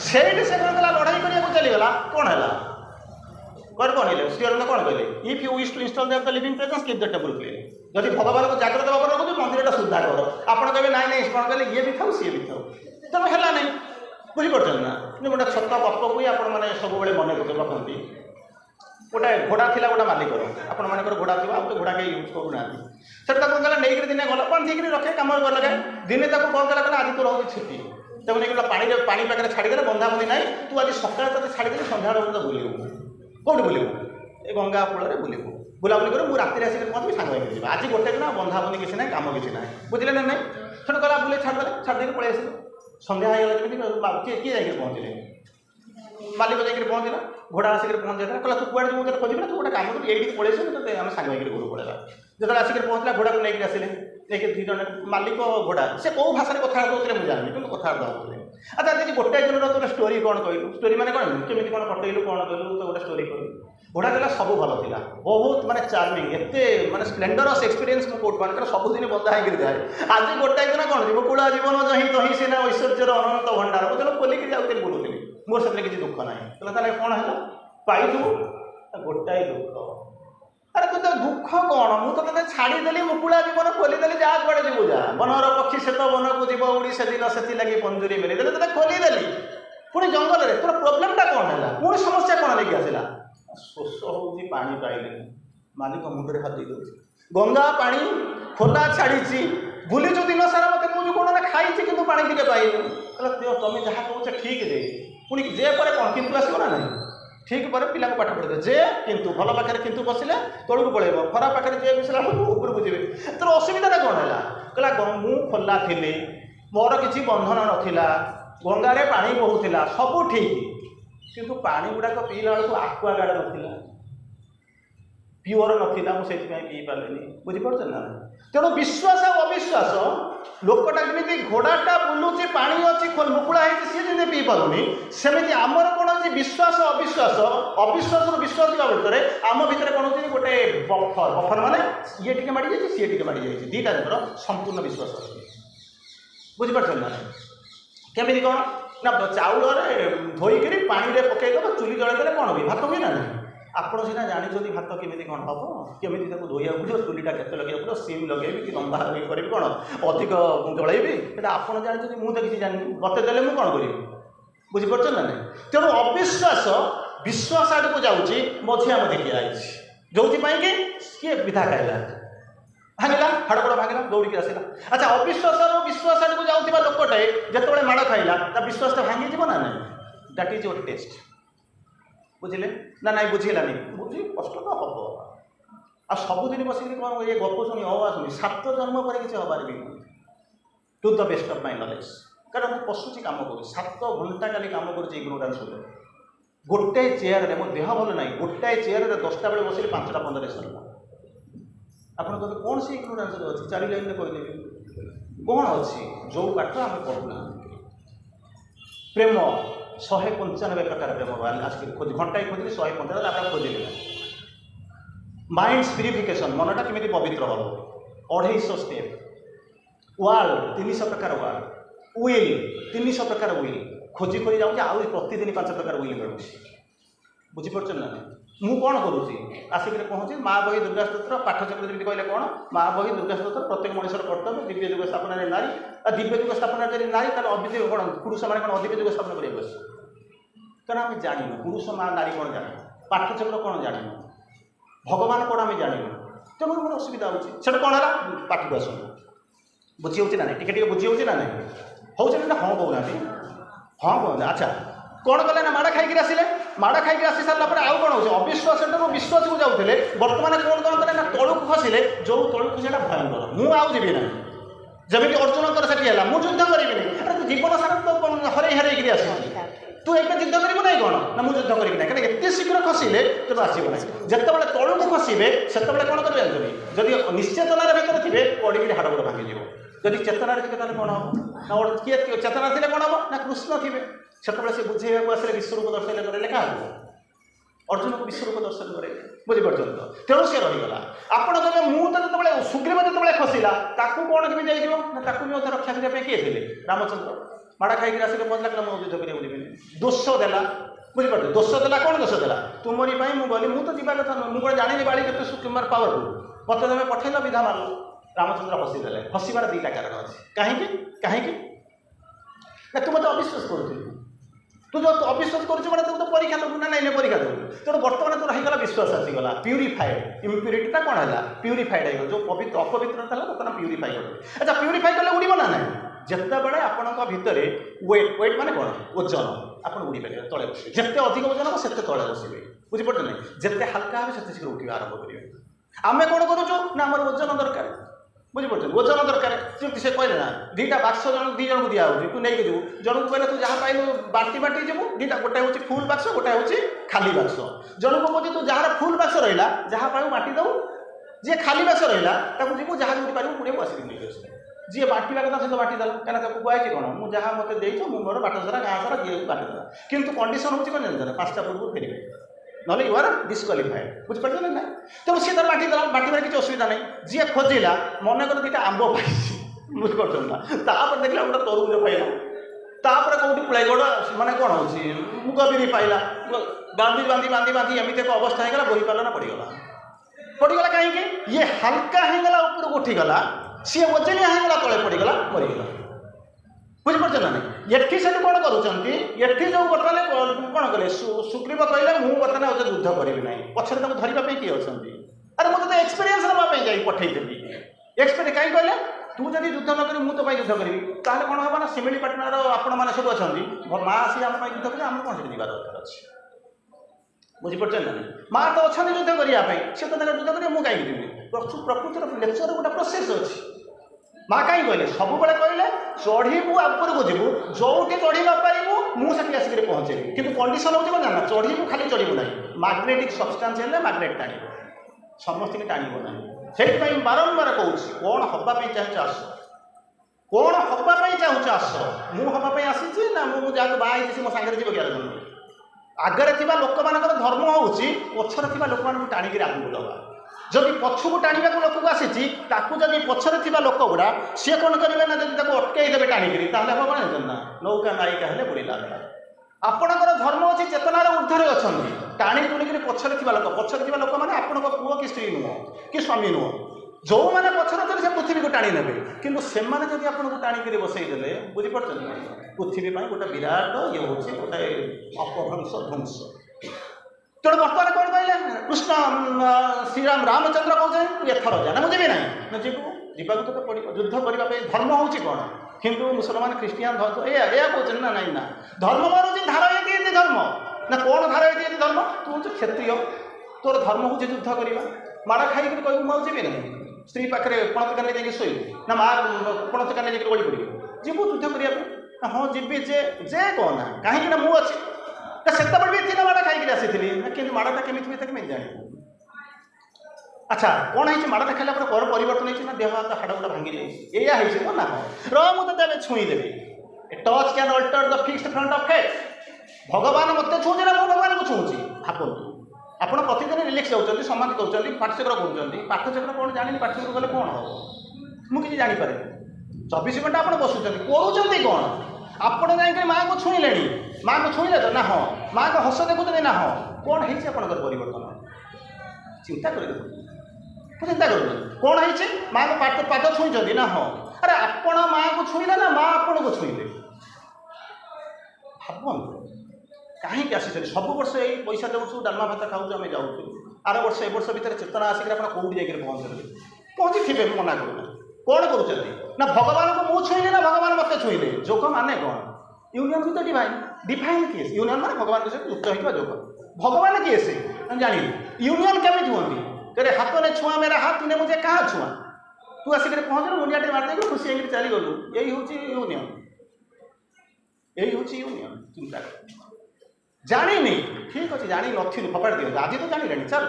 से लड़ाई करने चलीगला कौन है कौन श्रीअरविंद कौन कहले if you wish to install the living presence keep the table clean जदि भगवान को जाग्रत भाव रखुद मंदिर शुद्धा कर आपड़ कहे ना नहीं कौन कहले ये भी थाऊ सी भी थाऊ तेणु है नहीं बुझीपार ना गोटे छत गप को आप सब मन रखती गोटे घोड़ा थी गोटे मालिकर आपण मानकर घोड़ा थी आप तो घोड़ा कहीं यूज करूना से नहीं दिने गला बांधिक रखे कम लगे दिने कौन कला आज तो रोज छुट्टी तक नहीं पानी पाखे छाड़ीदे बंधाबंधी ना तू आज सकाल तेज छाड़ीदे सन्ध्या बेल बुलू कौट बुलू ये गंगा कूल बुलू बुलाबुली कर राति आसिक पहुँची सांग आज गोटे दिन बंधाबंधी किसी ना कम किसी ना बुझे ना नहीं से गला बुले छाड़दे पलि आस सन्ध्या हो किए जाकर पहुँचले मालिक जाकर पहुँचला घोड़ा आसिक पहुँच जाता कहला तू कुआड़े जो खोजी तू गोटे कम कर ये पलैस तो आम सांग घर पड़ेगा जो आसिक पहुँचला घोड़ा को लेकर आसिले लेकिन दुई जन मालिक घोड़ा से कौ भाषा कथा होते मुझे जानी कि कथा होते अच्छा देखिए गोटे दिन तो स्टोरी कौन कहलु स्टोरी मैंने कौन केमी कौन कटेलु कौन कहलु तो गोटे स्टोरी कहलु घोड़ा कहला सब भल था बहुत माने चार्मिंग एते माने स्प्लेंडरस एक्सपीरियंस मो कोट मान सबुदिन बंधा होकर जाए आज गोटे दिन कौन थी कूड़ा जीवन जही तही सीना ऐश्वर्यर अनंत भंडार मुझे बोलिक जाऊँगी बुलूली मोर से किसी दुख ना कहला कौन है पाइलु गोटाए दुख अरे तुझे दुख कौन मुझे छाड़देली मुकुड़ा जीवन खोलीदेली जहाँ कड़े जीव जा बनर पक्षी से तो वन को जीव उड़ी से दिन से लगे पंजुरी मिलदेली तुझे खोलीदेली पुणी जंगल में तोर प्रोब्लेमटा कौन है पुणी समस्या कौन लेकिन आसला शोष हो पानी पाइले मालिक मुंडे हाथ दे गंगा पानी खोला छाड़ी बुलीचु दिन सारा मत कौन कौन ना खाई कि पानी टे पाइलु तुम जहाँ कौच ठीक दे पुणी जे पर कौन किंतु आसो ना नहीं ठीक पर पिला पाठ पढ़े जे किंतु भल पाखे किंतु बसिले तौक पलैब खराब पाखे जे बसला ऊपर बुझे तोर असुविधा कौन है कहला मु खोला थी मोर किसी बंधन नाला गंगारे पानी बहुला सब ठीक किंतु पानी गुड़ाक पीला बेलू आक्वागार्ड नाला प्योर नाला मुझे पी पारे बुझीपार ना तेणु विश्वास और अविश्वास लोकटा जमी घोड़ाटा बुलूची पानी अच्छी मुकुड़ा है सी जमी पी पारुनी सेमती आमर कौन अच्छी विश्वास अविश्वास अविश्वास विश्वास जावा भितर आम भितर कौन हो गोटे बफर बफर माने ये टिके माड़ी जाए सी टिके माड़ी जाए दीटा जर संपूर्ण विश्वास अच्छी बुझीपार ना केमी कौन ना चाउल धोईक पानी पकईदेव चुली जलैदे कौन हुई भात हुए ना नहीं आपड़ सीना जानी भात केमी कौन हम केमी धोया पड़ो चुलीटा के लगे पड़ो सीम लगे कि लंबा करी कौन अधिक जलैबी ସେଇଟା ଆପଣ ଜାଣିଛନ୍ତି ମୁଁ ତ କିଛି ଜାଣିନି ମତେ ଦେଲେ ମୁଁ କ'ଣ କରିବି ବୁଝିପାରୁଛ ନା ନାହିଁ ତେଣୁ ଅବିଶ୍ୱାସ ବିଶ୍ୱାସ ଆଡ଼କୁ ଯାଉଛି ମଝିଆ ମଝି ଠିଆ ହେଇଛି ଯୋଉଥିପାଇଁ କି କିଏ ବିଧା ଖାଇଲା ଭାଙ୍ଗିଲା ହାଡ଼ ଗୋଡ଼ ଭାଙ୍ଗିଲା ଦୌଡ଼ିକି ଆସିଲା ଆଚ୍ଛା ଅବିଶ୍ୱାସରୁ ବିଶ୍ୱାସ ଆଡ଼କୁ ଯାଉଥିବା ଲୋକଟେ ଯେତେବେଳେ ମାଡ଼ ଖାଇଲା ତା ବିଶ୍ୱାସଟା ଭାଙ୍ଗିଯିବ ନା ନାହିଁ ଦ୍ୟାଟ୍ ଇଜ୍ ୟୋର୍ ଟେଷ୍ଟ बुझिले ना नाई बुझेलानी बुझी कष्ट तो हम आ सबुदिन बसिक कौन ये गप शुणी आसुनी 7 जन्म पर किसी हबार भी to the best of my knowledge कारण मुझे पशुची काम कर 7 घंटा खाली काम कर इग्नोरान्स गोटे चेयर मो देह भल ना गोटाए चेयर 10टा बेले बस 5टा 15 सरला आपड़ कहते कौन सी इग्नोरान्स अच्छी 4 लाइन में कहदेवी कौन अच्छी जो पाठ आम पढ़ुना प्रेम 195 प्रकार प्रेम आसिक खोज घंटाए खोजली 195 आप खोजिले माइंड प्यूरिफिकेशन मनटा केमी पवित्र हम 250 स्टेप वाल 300 प्रकार वाल विल 300 प्रकार विल खोजी खोजी जाऊँगी आउ प्रतिदिन 5 प्रकार विल मिलूँ बुझीपार ना मु कौन करुँची आसिक पहुँची माँ बही दुर्गा स्तोत्र पाठचक्र जमी कहले कौन माँ बही दुर्गा स्तोत्र प्रत्येक मनुष्य कर्तव्य दिव्य जुग स्थापना नारी आ दिव्य जुग स्थापना नारी तार अविद्य कौन पुरुष मैंने कौन अदिव्य जुग स्थापना करा कारण आम जान पुरुष माँ नारी कौन जान पाठचक्र कौन जान भगवान कौन आम जान तेणु मोर असुविधा होता कौन है पाठ को आस बुझी हो ना टे बुझी हो ना हूँ हाँ कहना हाँ कहना अच्छा कौन कले ना माड़ खाई आसिले माड़ खाई आसी सारा आउ कौन हो अविश्वास विश्वास को जाऊे बर्तमान कौन कौन कले ना तलू खसिले जो तलू खसा भयंकर मुझे जीवी ना जमी अर्जुन से मुझे युद्ध करी नहीं जीवन सारा तो हर हर आस तू एक युद्ध करू ना कौन ना मुझे युद्ध करी ना कहीं एत शीघ्र खसिले तेज आसब ना जिते तलू को खसबे से कौन करेंगे जदि निश्चेतनार भितर थे पड़ी हाड़ गोड़ भांगी जदि चेतनार थे कौन हम ना किए चेतना थे कौन हम ना कृष्ण थे से बुझेगा आसे विश्वरूप दर्शन करे लेखा अर्जुन को विश्वरूप दर्शन करे बुझीपार तो तेणु सी रहीगला आपड़ कहे मुझे जो सुग्रीव जो खसला कौन केमी जाइए भी रक्षा करने किए थे रामचंद्र माड़ खाई आसिक पहुँचला कहला मुझे युद्ध करेंगे दोष देला बुझीपार दोष देला कौन दोष देला तुमरी मुझे गली मुझे तो कथा नुह मुझे जानी बाड़ी के सुकुमार पावरफुल मत तुम पठेल विधा मार रामचंद्र हसीदेले हसबार 2टा कारण अच्छे कहीं तू मत अविश्वास करू तू जो अविश्वास करुँ मैंने तू तो परीक्षा देवु ना नहीं परीक्षा देवु तेणु बर्तमान तो रहीगला विश्वास आसीगला प्यूरीफाएड इम्प्यूरिटीटा कौन है प्यूरीफाएड हो जो पवित्र अपवित्र था बर्तमान प्यूरीफाई हो अच्छा प्यूरीफाई कले उड़ब ना ना जिते बड़े आपण भितर वेट वेट माने कौन ओजन आप उड़ी पारे तले बस जिते अधिक ओजन हम से तले बसवे बुझीपार ना जिते हल्का हे से शीघ्र उठा आरंभ करेंगे आम कौन करुँ ना आम ओजन दरकार बुझीपार ओजन दरकार से कहले ना 2टा बाक्स जन 2 जन को दिया तू नहीं जीव जन को कहले तू जहाँ पाइलु बाटी बाटी जीव 2टा गोटे हूँ फुल बाक्स गोटे हूँ खाली बाक्स जन को कहे तू जहाँ फुल बाक्स रहा जहाँ पाइबू बाटी दऊ जी खाली बाक्स रहा जीव जहाँ जो पार पुड़े आसिक नहीं आस जी बाटिया कथा से तो बाटी देला कहीं कहूँ कौन मुझे जहाँ मत देख मोर बाट सारा गाँ सारा जी बाटी देला किंतु कंडीशन हूँ कौन जान 5टा पूर्व फेरबे ना यू आर डिस्क्वालिफाएड बुझीपार ना तेणु सी तार बाटी देला बाटी किसी असुविधा नहीं जी खोजिला मन कर 2टा आंब पाई बुझीपार ना तापर देखला गोटे तरबुज पाइला तापर कौटी पुलाईगड़ माने कौन हो मुग बिरी पाइला बांधी बांधी बांधी बांधी एमती एक अवस्था होगा बोही पार्ला पड़गला कहीं ये हल्का होगा ऊपर उठीगला सी ओजनिया होगा तले पड़गला मरीगला बुझीपार ना नहीं ये से कौन करुँच जो बर्तमान कौन कले सुग्रीव कहले मुझे बर्तमान युद्ध करी ना पछे धरवाई किए अच्छा अरे मुझे एक्सपीरियंस नापी जा पठेदेवी एक्सपीरियंस कहीं कहले तू जब युद्ध न करी मुझे युद्ध करी ताहले कौन हम ना सिमिली पार्टनर आपण मैंने सब अच्छा माँ आसी आम युद्ध करें आम कौन से जावार दरकार अच्छे बुझीपार ना माँ तो अच्छा युद्ध करने सी तो युद्ध करेंगे मुझे कहीं देवी प्रकृतिर नेचर गोटे प्रोसेस अच्छी माँ कहीं कहले सब बड़े कहले चढ़ू आगे को जीवु जो चढ़ी न पारू मुझे आसिक पहुँचेबी कि कंडीशन हो ना चढ़ू खाली चढ़ू ना मैग्नेटिक सब्सटेंस है मैग्नेट टाण समस्त टाण ना से बारंबार कहूँ कौन हवाई चाहूँ आस कौन हवाई चाहूँ आस मुझे आसी ना मुझे जहाँ बाहर मो सागर जी 11 जन आगे लोक मान धर्म हूँ पछर लोक मान टाणिक आगे दबा जदि पछू टाणा लोक को आसी जदि पछरे लोक गुड़ा सी कौन करेंगे ना जब अटकईदेवे टाणिक हम कौन ना नौका नायिका हेले बुड़ेला आपणकर धर्म अच्छी चेतनार ऊर्धर अच्छा टाणी टुणिक पछरे लोक मैंने आपण पुओ कि स्त्री नुह कि स्वामी नुह जो मैंने पछर अच्छे से पृथ्वी को टाणी ने कि जब आपको टाणिक बसईदे बुझीपार पृथ्वी गोटे विराट ये हूँ गोटे अपभ्रंश ध्वंस तेणु बर्तमान कौन कहले कृष्ण श्रीराम रामचंद्र कहे तू एथर जाना मुझे भी ना जीवु जीवाक तो पड़ो युद्ध करने धर्म हूँ कौन हिंदू मुसलमान ख्रीस्टियान कहते ना नाई ना धर्म मारूँ धारा ये धर्म ना कौन धारा ये धर्म तू हूँ क्षत्रिय तोर धर्म हूँ युद्ध करवा माड़ खाई कहू मुझे जीवी ना स्त्री पाखे पणतकान जाकि शोल ना माँ पणतकान जाकि गड़ी पड़ी जीवु युद्ध करने हाँ जीवी जे कौन कहीं ना मुझे अच्छी से भी थी माड़ खाई आसी कि माड़टा केमी हुए जानी अच्छा कौन है माड़ खाला पर परिवर्तन होना देह हाथ हाड़ गुड़ा भांगी जाए या ना हाँ रुझे छुईदेवी touch can alter the fixed front of faith भगवान मत छुँचे ना मुझे भगवान को छुँची भापतु आप प्रतिदिन रिलैक्स जाऊँच समाधि कर पाठचक्र करूँ पाठचक्र कौन जानी पाठचक्र गले कौन हम मुझे जानीपे 24 घंटा आप बसुँच करुँच कौन आपण जाइए माँ को छुईले माँ को छुईले तो ना हाँ माँ को हस देखुं ना हाँ कौन है परिवर्तन चिंता कर चिंता कर कौन है माँ को पाद छुई ना हाँ अरे आपण माँ को छुईले ना माँ आपण को छुईले भाव कहीं आसी सब वर्ष यही पैसा देवु डालमा भात खाऊ आम जाऊँ आर वर्ष ए वर्ष भितर चेतना आसिक कौटी जाकर पहुँचे थे मना करूना कौन कर भगवान को मुझे छुईली ना भगवान मत छुईले जोग माने कौन यूनियन भी तो डिवाइन डिफाइन किए यूनियन माने भगवान के सहित युक्त होगा जोग भगवान किए से जानी यूनियन केमी हुई कहते हाथ ने छुआ मेरा हाथ तूने मुझे कहाँ छुआ तू आसिक पहुँचल मुंडिया मारदे खुशी होकर चलीगलु यही हूँ यूनियन यही हूँ यूनियन चिंता जानी ठीक अच्छे जानी नी फपाड़ दिखाँ आज तो जानी चल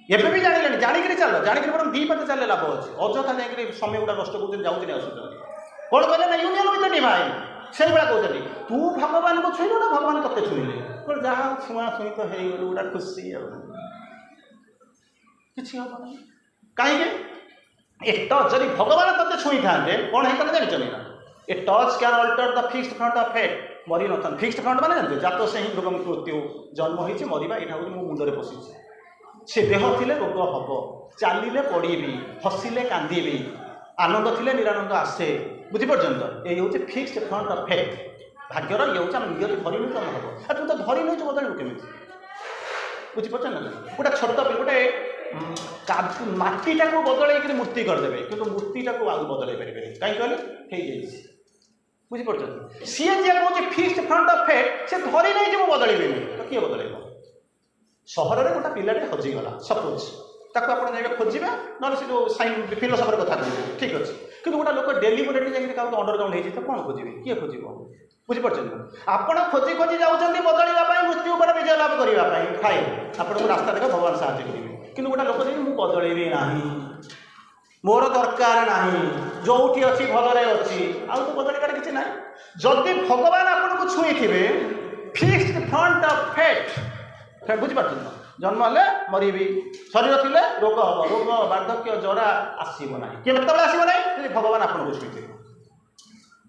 एबे भी जानी जानिक चल जानिक बरम दी पते चल लाभ अच्छे अଯଥା जाकर समय गुड़ा नष्ट कर जाऊँ कौन कहले ना यूनियन विथ द डिवाइन से भाया कहते तू भगवान को छुईलु ना भगवान तत्ते छुईले जहाँ छुआ छुई तो हो गोटा खुशी किसी हम कहीं जब भगवान तत्ते छुई था कौन है जानी ना a touch can alter the fixed front of fate मरी न फिक्स्ड फ्रंट माने जानते जात से ही रोग मृत्यु जन्म होती मरवा यहाँ मो मुंडे पशि से देह थिले रोग हम चलिले पड़ी हसिले कांदी आनंद थिले निरानंद आसे बुझीपार ये हूँ फिक्स्ड फ्रंट ऑफ फेट भाग्यर ये हूँ आम निज धरी नहीं हम तू तो धरी नहीं बदलू केमी बुझीपार ना गोटे छोट गोटे माटीटा को बदल मूर्ति करदे कि मूर्तिटा को आगे बदल पारे कहीं कहले बुझीपार सी जी कौन फिक्स्ड फ्रंट ऑफ फेट से धरी नहीं बदल तो किए बदल सहर में गोटे पिलाटे हजिगला सपोज ताको आप खोजे ना से जो सैन फिलोसफर कथा कहे ठीक अच्छे कि गोटे लोक डेलीबरेटली जाकर क्या अंडरग्राउंड होती तो कौन खोजे किए खोज बुझीपार आप खोजी खोजी जाऊँच बदलवाई मृत्यु पर विजय लाभ करने फाइन आपको रास्ता देख भगवान साहय करेंगे कि गोटे लोक जी मुझे बदलैबी ना मोर दरकार ना जो अच्छी भलरे अच्छी आउ तो बदल किसी ना जदि भगवान आपको छुई थे फिक्स्ड फ्रंट ऑफ फेट बुझीपार जन्म हेल्ले मरबी शरीर थे रोग हम रोग बार्धक्य जरा आसब ना केतने आसब ना भगवान आपको छुई थे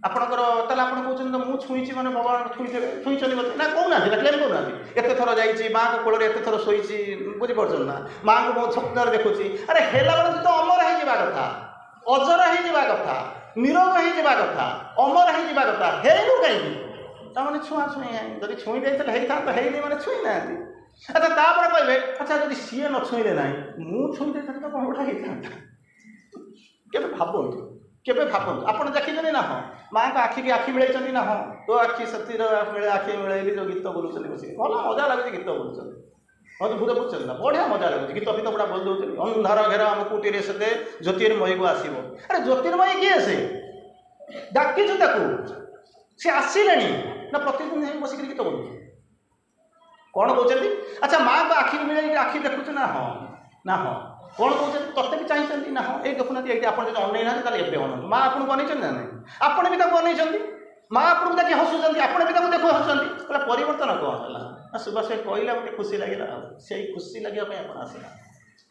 आपणकर आप कहते मुझे मैंने भगवान छुईचे ना कहना क्लेम करना एत थर जा माँ को कोल एत थर शोची बुझीपार ना माँ को बहुत स्वप्न देखुची अरे हेला बेलू तो अमर हो कथा अजर हो कथा निरोग हो कथा अमर हो कथा हेलु कहीं छुआ छुई जब छुई देता मैंने छुई ना अच्छा तापर कहे अच्छा जब सीए न छुईले ना मुझे छुई देता तो कौन गोटा होता के भावतु केवे भावतु आप देखिए ना हाँ माँ को आखिक आखि मिले ना हाँ तो आखि से मिले आखि मिले जो गीत बोलूँ बस भल मजा लगे गीत बोलूँ हाँ तो भूत बुझे ना बढ़िया मजा लगे गीत फीत गुड़ा बोल दूसरी अंधार घेर आम कूटीर से ज्योतिर्मयी को आसो अरे ज्योतिर्मयी किए से डाकिचु सी आसिले ना प्रतिदिन बसिक गीत बोलू कौन कहते अच्छा माँ को आखि मिले आखि देखुच ना हाँ कौन कहते तत्ते भी चाहिए ना हाँ ये देखुना ये आप अनई ना एवं माँ आपको अनई ना ना आपड़ भी अनई माँ आपको देखिए हसुँच आपड़ भी देख हसुँच बोला परिवर्तन कौन है सुभाष भाई कहला गोटे खुशी लगे से खुशी लगे आप आसला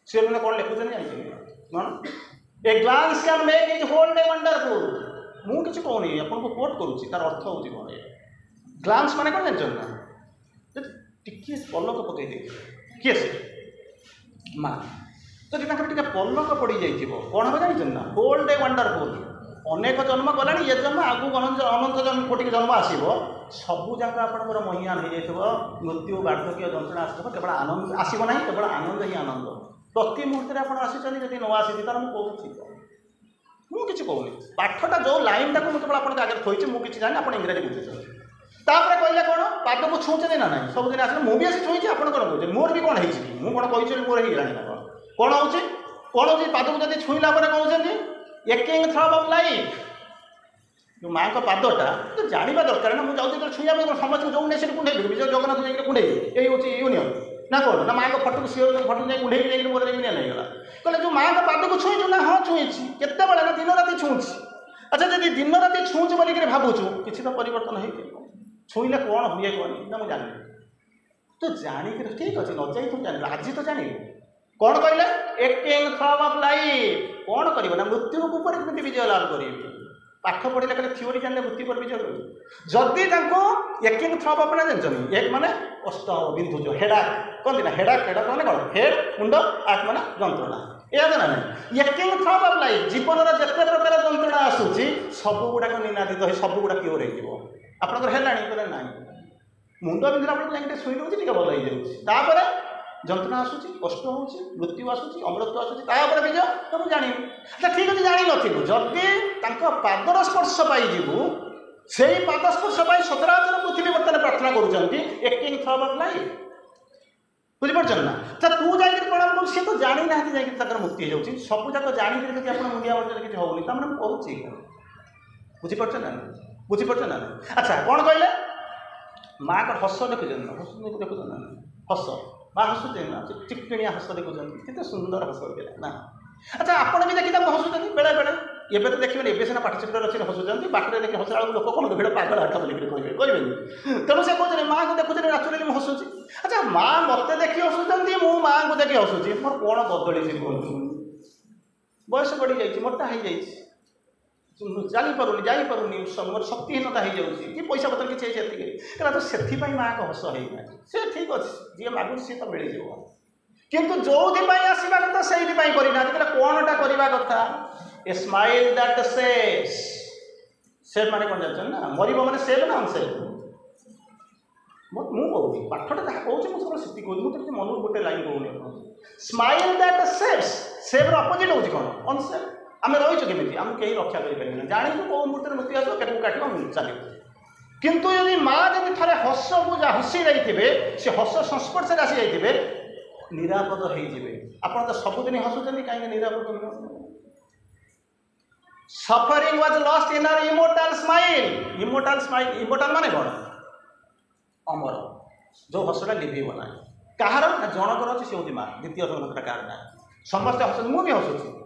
सी मैंने कौन लिखुचे जानते a glance can make it whole day wonderful मुझे कहूनी आपको कोट करुँची तार अर्थ हूँ कौन ग्लांस माने कौन जानते ना टिके पलक पकई दे किए से माँ तो टे पलक पड़ जाइए कौन हम जानते ना होल डे वंडरफुल अनेक जन्म गला ये जन्म आगू अनंत जन्म कोटि जन्म आसब सबू जाक आपंकर महियान हो जाए मृत्यु बार्धक्य जंत्रणा आसो केवल आनंद आसब ना केवल आनंद ही आनंद प्रति मुहूर्त आप आसी जब न आसी तार मुझे कहूनी पाठटा जो लाइन टाक मुझे आप आगे थोड़ी मुझे जानी आप इंग्राजी बुझे तापर कहले कौन पाद को छुँचे ना ना सबुदिन आस मुझे आसी छुई आप कौन कहते मोर भी कौन है मुझे कौन कही मोर होगा ना कौन कौन हो पाद को जब छुईला कहते ए किंग थ्रब ऑफ लाइफ जो माँ का पादटा तो जानवा दरकार ना मुझे छुआ समस्त जो नहीं कुंडे विजय जगन्नाथ जाकर कुंडे यही हूँ यूनियन ना कौन ना माँ को फटो सी फटो जाए कुंडे जाकर मोर यूनियन होगा कहले जो माँ का पाद को छुईचु ना हाँ छुई केत ना दिन राति छुँची अच्छा जब दिन राति छुँच बोलिक भावुँ किसी तो परिवर्तन हो छुईले कौन हुए कौन ना मुझे जानी तो जानिक ठीक अच्छे न जाए तुम जान आज तो जान कौन कहले ए किंग थ्रब ऑफ लाइफ कौन कर मृत्यु ऊपर केମିତି विजय लाभ करेंगे पाठ पढ़े खाली थ्योरी जाने मृत्यु पर विजय करेंगे जदि एकिंग थ्रब अपना जानते एक माने कष्ट बिंधुज हेडाक कहते ना हेडाक हेडाक मैंने कौन हेड मुंड आक माने जंत्रणा या ना ना एकिंग थ्रब अफ लाइफ जीवन जिते प्रकार जंत्रणा आसूची सब गुड़ाक निनादित हो सब गुड़ा क्योर होपणकर है ना मुंड बिंधुला आप शुई दूसरी भल हो जाए जंत्रणा आसूची कष्ट हो मृत्यु आसूची अमृत आसूची विजय तुम जान अच्छा ठीक अच्छे जान नु जदि पादर स्पर्श पाइबू से पाद स्पर्श पाई सचराचर पृथ्वी बर्तमान प्रार्थना करेकिंग थ्रब अफ लाइफ बुझीपार ना तो तू जाकर प्रणाम कर सी तो जानी ना जा मुक्ति हो सब जाक जाणी आप मुंडिया बर्तन किसी होनी तो मैंने कहूँ बुझीपार ना बुझीपार ना अच्छा कौन कहले माँ का हस देखुन ना हस माँ हसुचे ना चिकटिया हस देखुं केते सुंदर हस ना अच्छा आपड़ भी देखी हसुच्च बेले बेले एवं तो देखिए एवं सीना पाठचित्र अच्छे हसुच्च बाटर देखिए हसला लोक कौन देखिए पागल हाथ बोलिक कहे तेणु से कहते माँ को देखुचे नाचुराली मुझे हसुची अच्छा माँ मत देखी हसुच्च मु माँ को देखी हसुची मोर कौन बदली कहूँ बयस बढ़ी जाइए मोटा हो जाइए चली पारूनी जापारूनी मोर शक्तिहीनता हो जाऊँगी कि पैसा पतर किसी है तो से माँ को हस होना से ठीक अच्छे जी मागुर सी तो मिल जाव किंतु जो आसवा कथा से करना कौनटा करवा कथा a smile that saves save माने कौन जानते ना मर मैंने सेव ना अनसेव मुझे पाठटा जहाँ कहूँ मुझे सब कहूँ मुझे मन गोटे लाइन कहूँ स्माइल दैट सेव्स सेव्र अपोजिट हूँ कौन अनसेव आम रहीचु केमी आम कहीं रक्षा करें जानी कौ मुहूर्त मृत्यु आसो केटू काट चलो किंतु यदि माँ जब थे हस को हसी जाइए सी हस संस्पर्श आसी जाइए निरापद होइजिबे आपण तो सबुदिन हसुचंदी कहीं निरापद suffering was lost in our immortal smile immortal माने कौन अमर जो हसटा लिभेब ना कहार जनकर अच्छे सी हूँ माँ द्वितीय जनता कार ना समस्ते हस मुझे हसुची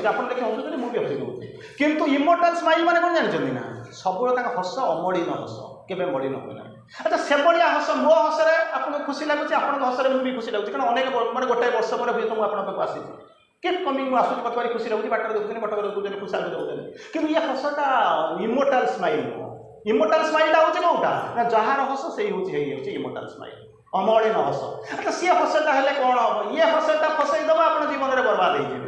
आप देखिए हसुचे मुझे हसी दूसरी किंतु इमोर्टल स्माइल माने कौन जानते ना सब हस अमलिन हस केवे मलिन हुए ना अच्छा से भाया हस मो हसरे आपको खुशी लगुच आप हसरे मुझे खुशी लगुच कारण अनेक मैंने गोटे वर्ष पर हुए तो मुझे आप आसी के कमिंग आसूँ कतबार खुशी लगुच बाटर देखुन बटर देखुन खुशा देखुन कि ये हसटा इमोर्टल स्माइल इमोर्टल स्माइलटा हूँ कौटा ना जार हस से हूँ इमोर्टल स्माइल अमलिन हस अच्छा सी हसटा है कौन हम ये हसटा फसईदेव आप जीवन में बर्बाद हो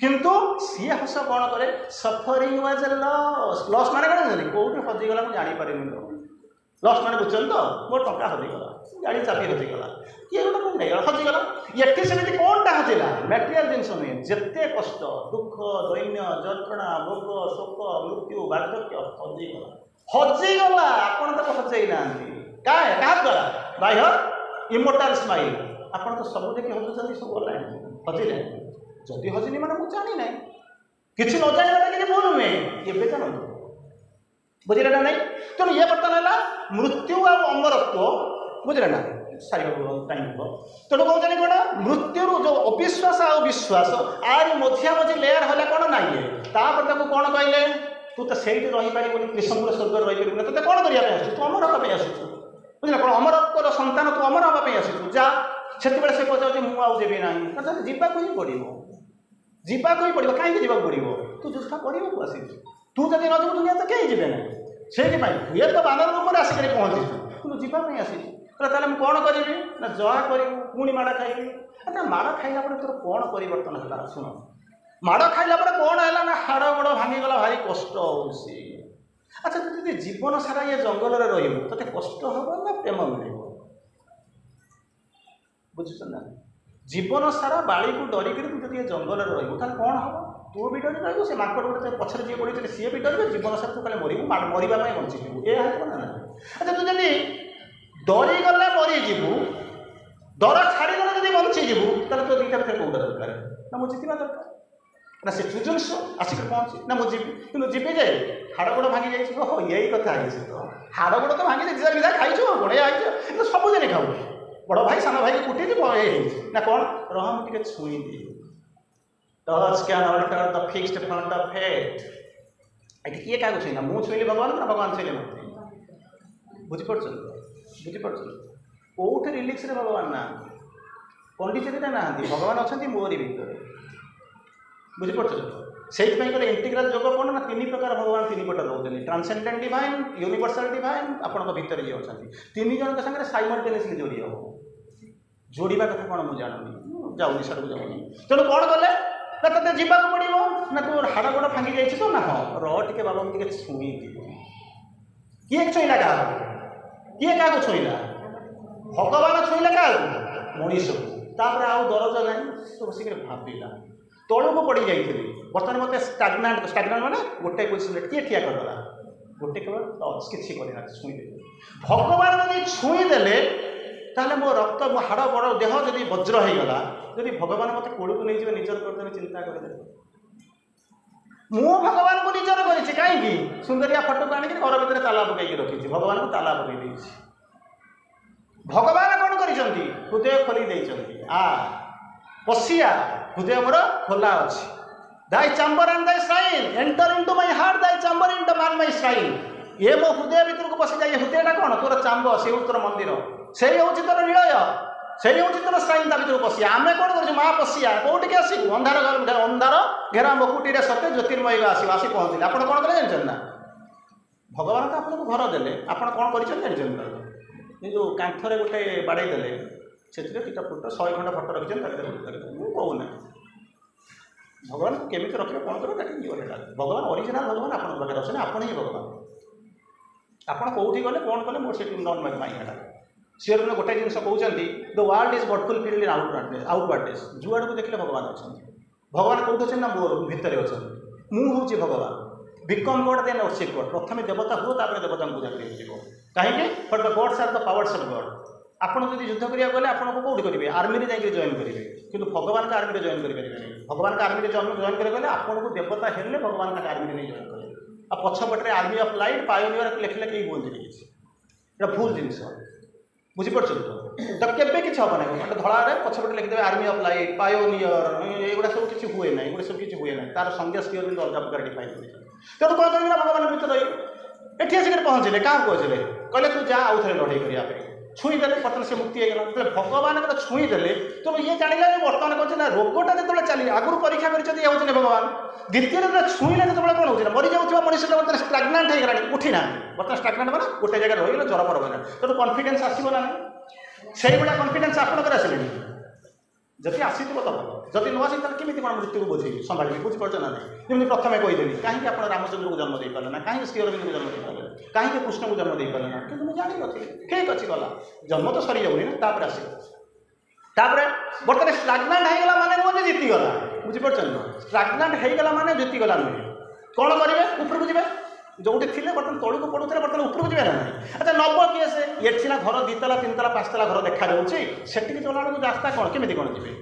किंतु सी हस कौन करे सफरिंग वाज लॉस लॉस माने कौन जानी कौटे हजिगला मुझे जापर लॉस माने बुझे तो मोर टंका हजिगला गाड़ी चाबी हजिगला किए गोटे कौन नहीं हजिगला ये सेमती कौनटा हजिला मटेरियल जिनस नुहे जिते कष्ट दुख दैन्य जंत्रणा भोग शोक मृत्यु बार्धक्य हजिगला आपड़ तो हजई ना क्या द्वारा बाह्य इमोर्टल स्माइल आप तो सब देखिए हजुच्च सब गला हजिले जदि हजिनी मैंने मुझे जानी ना कि न जानवाटा कि भूल नुहे ये जानते बुझे ना नहीं तेणु ये बर्तमान है मृत्यु आ अमरत्व बुझे ना सारी टाइम तेणु कौन जानी कौन मृत्यु जो अविश्वास आ विश्वास आर मझिया मझी लेयर है कौन ना ये तापर कौन कहले तू तो से रहीपर कृष्ण स्वर्ग रहीपर ना तो कौन करने आस तू अमर हाँपी आसु बुझे कौन अमरत्वर सन्तान तू अमर हाँपी आसु जा से पचार मुझे ना जावाक ही पड़ो जावाक ही पड़ो कहीं जावाक पड़ो तू चेष्टा करने को आसी तू जब न जीव दुनिया तो कहीं जी ना से हुए तो बानर रूप आसिक पहुँची तू जावाई आसी ताले मुझे कौन करी ना जहा कर पुणी माड़ खाइबी अच्छा माड़ खाइला तोर कौन परिवर्तन है शुण माड़ खाइला कौन है ना हाड़ गोड़ भांगीगला भारी कष्ट हो अच्छा तू जीवन सारा ये जंगल में रही ते कष्ट हम ना प्रेम मिल बुझुच ना जीवन सारा बाड़ी को डरिक तू ये जंगल में रही कौन हम तू भी डर रही से मार्केट गोटे पछरे जी पड़े सी भी डर जीवन सारा तू खाली मरबू मरवाई बंचीबू यह है ना अच्छा तू जब डरीगला मरीजु डर छाड़गले जब बंचीजु तो दुईटा भितर कौटा दरकार ना मुझे जीवा दरकार ना से सृजनश आसिक पहुँची ना मुझे कि जीवी जाए हाड़ गोड़ भांगी जाइए हो यही कथा है तो हाड़ गोड़ तो भांगी जाए विधा खाई बड़े आई तो सबुदिन खाऊ बड़ भाई सान भाई कुटी ना कौन रह मुझे छुई दिए touch can alter the fixed front of head ये किए क्या छुईना मुझे छुईली भगवान ना भगवान छुईले मत बुझीपार कौटे रिलिक्स भगवान ना पंडिचेरी ना भगवान अच्छा मोरी भितर बुझिपार से इंटीग्राल योग कौन ना तीन प्रकार भगवान तीन पटे रोचे ट्रांसेंडेंट डिवाइन यूनिवर्सल डिवाइन आपण भितर ये अच्छा तीन जन सागर साइमल्टेनियसली जोड़ी हम जोड़ा कथा कौन मुझे जानूनी जाऊनी सर जाऊनी तेणु कौन कले ना ते जावाक पड़ो ना तोर हाड़ गोड़ भांगी जाइए तो ना हाँ रे बाबा मुझे छुई किए छुईला क्या किए क्या छुईला भगवान छुईला क्या मनीष तापर आउ दरज ना तो बसिक भाविला तौक पड़ जाइए बर्तमान मत स्टाग्नाट माने गोटे पोजिशन किए ठिया करदेला गोटे केवल किसी करना छुईदे भगवान जब छुईदे ताहले मो रक्त मो हाड़ बड़ देह जदि वज्र हो गला जदि भगवान मत कोड़ को नहीं निजर करदे चिंता कर मु भगवान को निजर करी कहीं सुंदरिया फटो को आनिक घर भर ताला पकई रखी भगवान को ताला पकई भगवान कौन कर हृदय खोली पशिया हृदय मोर खोला अच्छी thy chamber and thy shrine enter into my heart thy chamber into my shrine ये मो हृदय भीतर को पशि जाए हृदयटा कौन तोर चांब से तोर मंदिर से हूँ तोर निलय से हूँ तोर श्राइन ता भर पशिया आम कौन कर माँ पशिया कौटिक आसू अंधार अंधार घेरा मकुटी सत्य ज्योतिर्मय आस पहुँचले आप कौन कले जानते ना भगवान तो आपको घर देले आप कौन कर जो कांथरे गोटे बाड़े देले से टीटा फुट 100 खंड फटो रखी कहूना भगवान केमी रखिए कौन कर भगवान ओरिजिनल भगवान आप अच्छे आप ही भगवान आप कौटी गले कौन कले मोर से नन माइंडा सी गोटे जिन कहते the world is godful field in outwardness जुआड़ को देखले भगवान अच्छा भगवान कौट अच्छे ना मोर भितर अच्छा मुझे भगवान become god then worship god प्रथम देवता हुआ तापर देवता को जाकर हो कहीं for the gods are the powers of god आपड़ जब युद्ध करा गले आपको कौटी करेंगे आर्मी जाकर जॉइन करेंगे कि भगवान का आर्मी जॉइन करेंगे भगवान का आर्मी जॉइन करेंगे आपको देवता हेल्ले भगवान का आर्मी नहीं जॉइन करेंगे आ पछपटे आर्मी ऑफ लाइट पायोनियर लिखले कहीं बोलते किसी भूल जिनस बुझीपार तो केवे किसी हम ना गोटे धड़े पछपटे लिखिदेवे आर्मी ऑफ लाइट पायोनियर एगुड़ा सब किसी हुए ना एगुड़ा सब किसी हुए ना तार संज्ञा स्थिर अलग प्रकार डिफाइन तेणु कौन करेंगे भगवान भीतर ये आसिक पहुँचले क्या पहुँचले कहले तू जा आउ थे लड़ाई करने छुईदे बर्तमान से मुक्ति होगा भगवान को छुईदे तो ये जाना बर्तमान कौन ना रोगटा जो चली आगुरी परीक्षा कर भगवान द्वितीय छुईले जो कौन हो मरी जाऊँ मनुष्य बर्तमान स्टाग्नाट होगा उठिना बर्तमान स्टाग्नाट मैंने गोटे जगह रही ज्वर पर गला तेणु कन्फिडेंस आसो ना से भाया कन्फिडेंस आपंकर आसले जब आसी तो भल जब नुआ आसी केमी कौन मृत्यु को बुझे संभाली बुझीपार ना जमी प्रथम कहीदेली कहीं आप रामचंद्र को जन्म दे पारे ना कहीं श्री अरविंद को जन्म दे पारे कहीं कृष्ण को जन्म दे पारे ना कि मुझे जानी नी ठीक अच्छी गला जन्म तो सरी जाऊनी ना तापर आस बर्तमान स्टाग्नाट होगा माने नुह जीतीगला बुझीपार ना स्टाग्नाट होगा माने जीतीगला नुहे कौन करेंगे ऊपर को जो थे बर्तमान तौक पड़ूले बर्तमान उपरको जी ना अच्छा नब किए से ये सीना घर 2 तला 3 तला 5 तला घर देखा जाऊँगी सेठी चला बेलू रास्ता कौन केमी कौन जी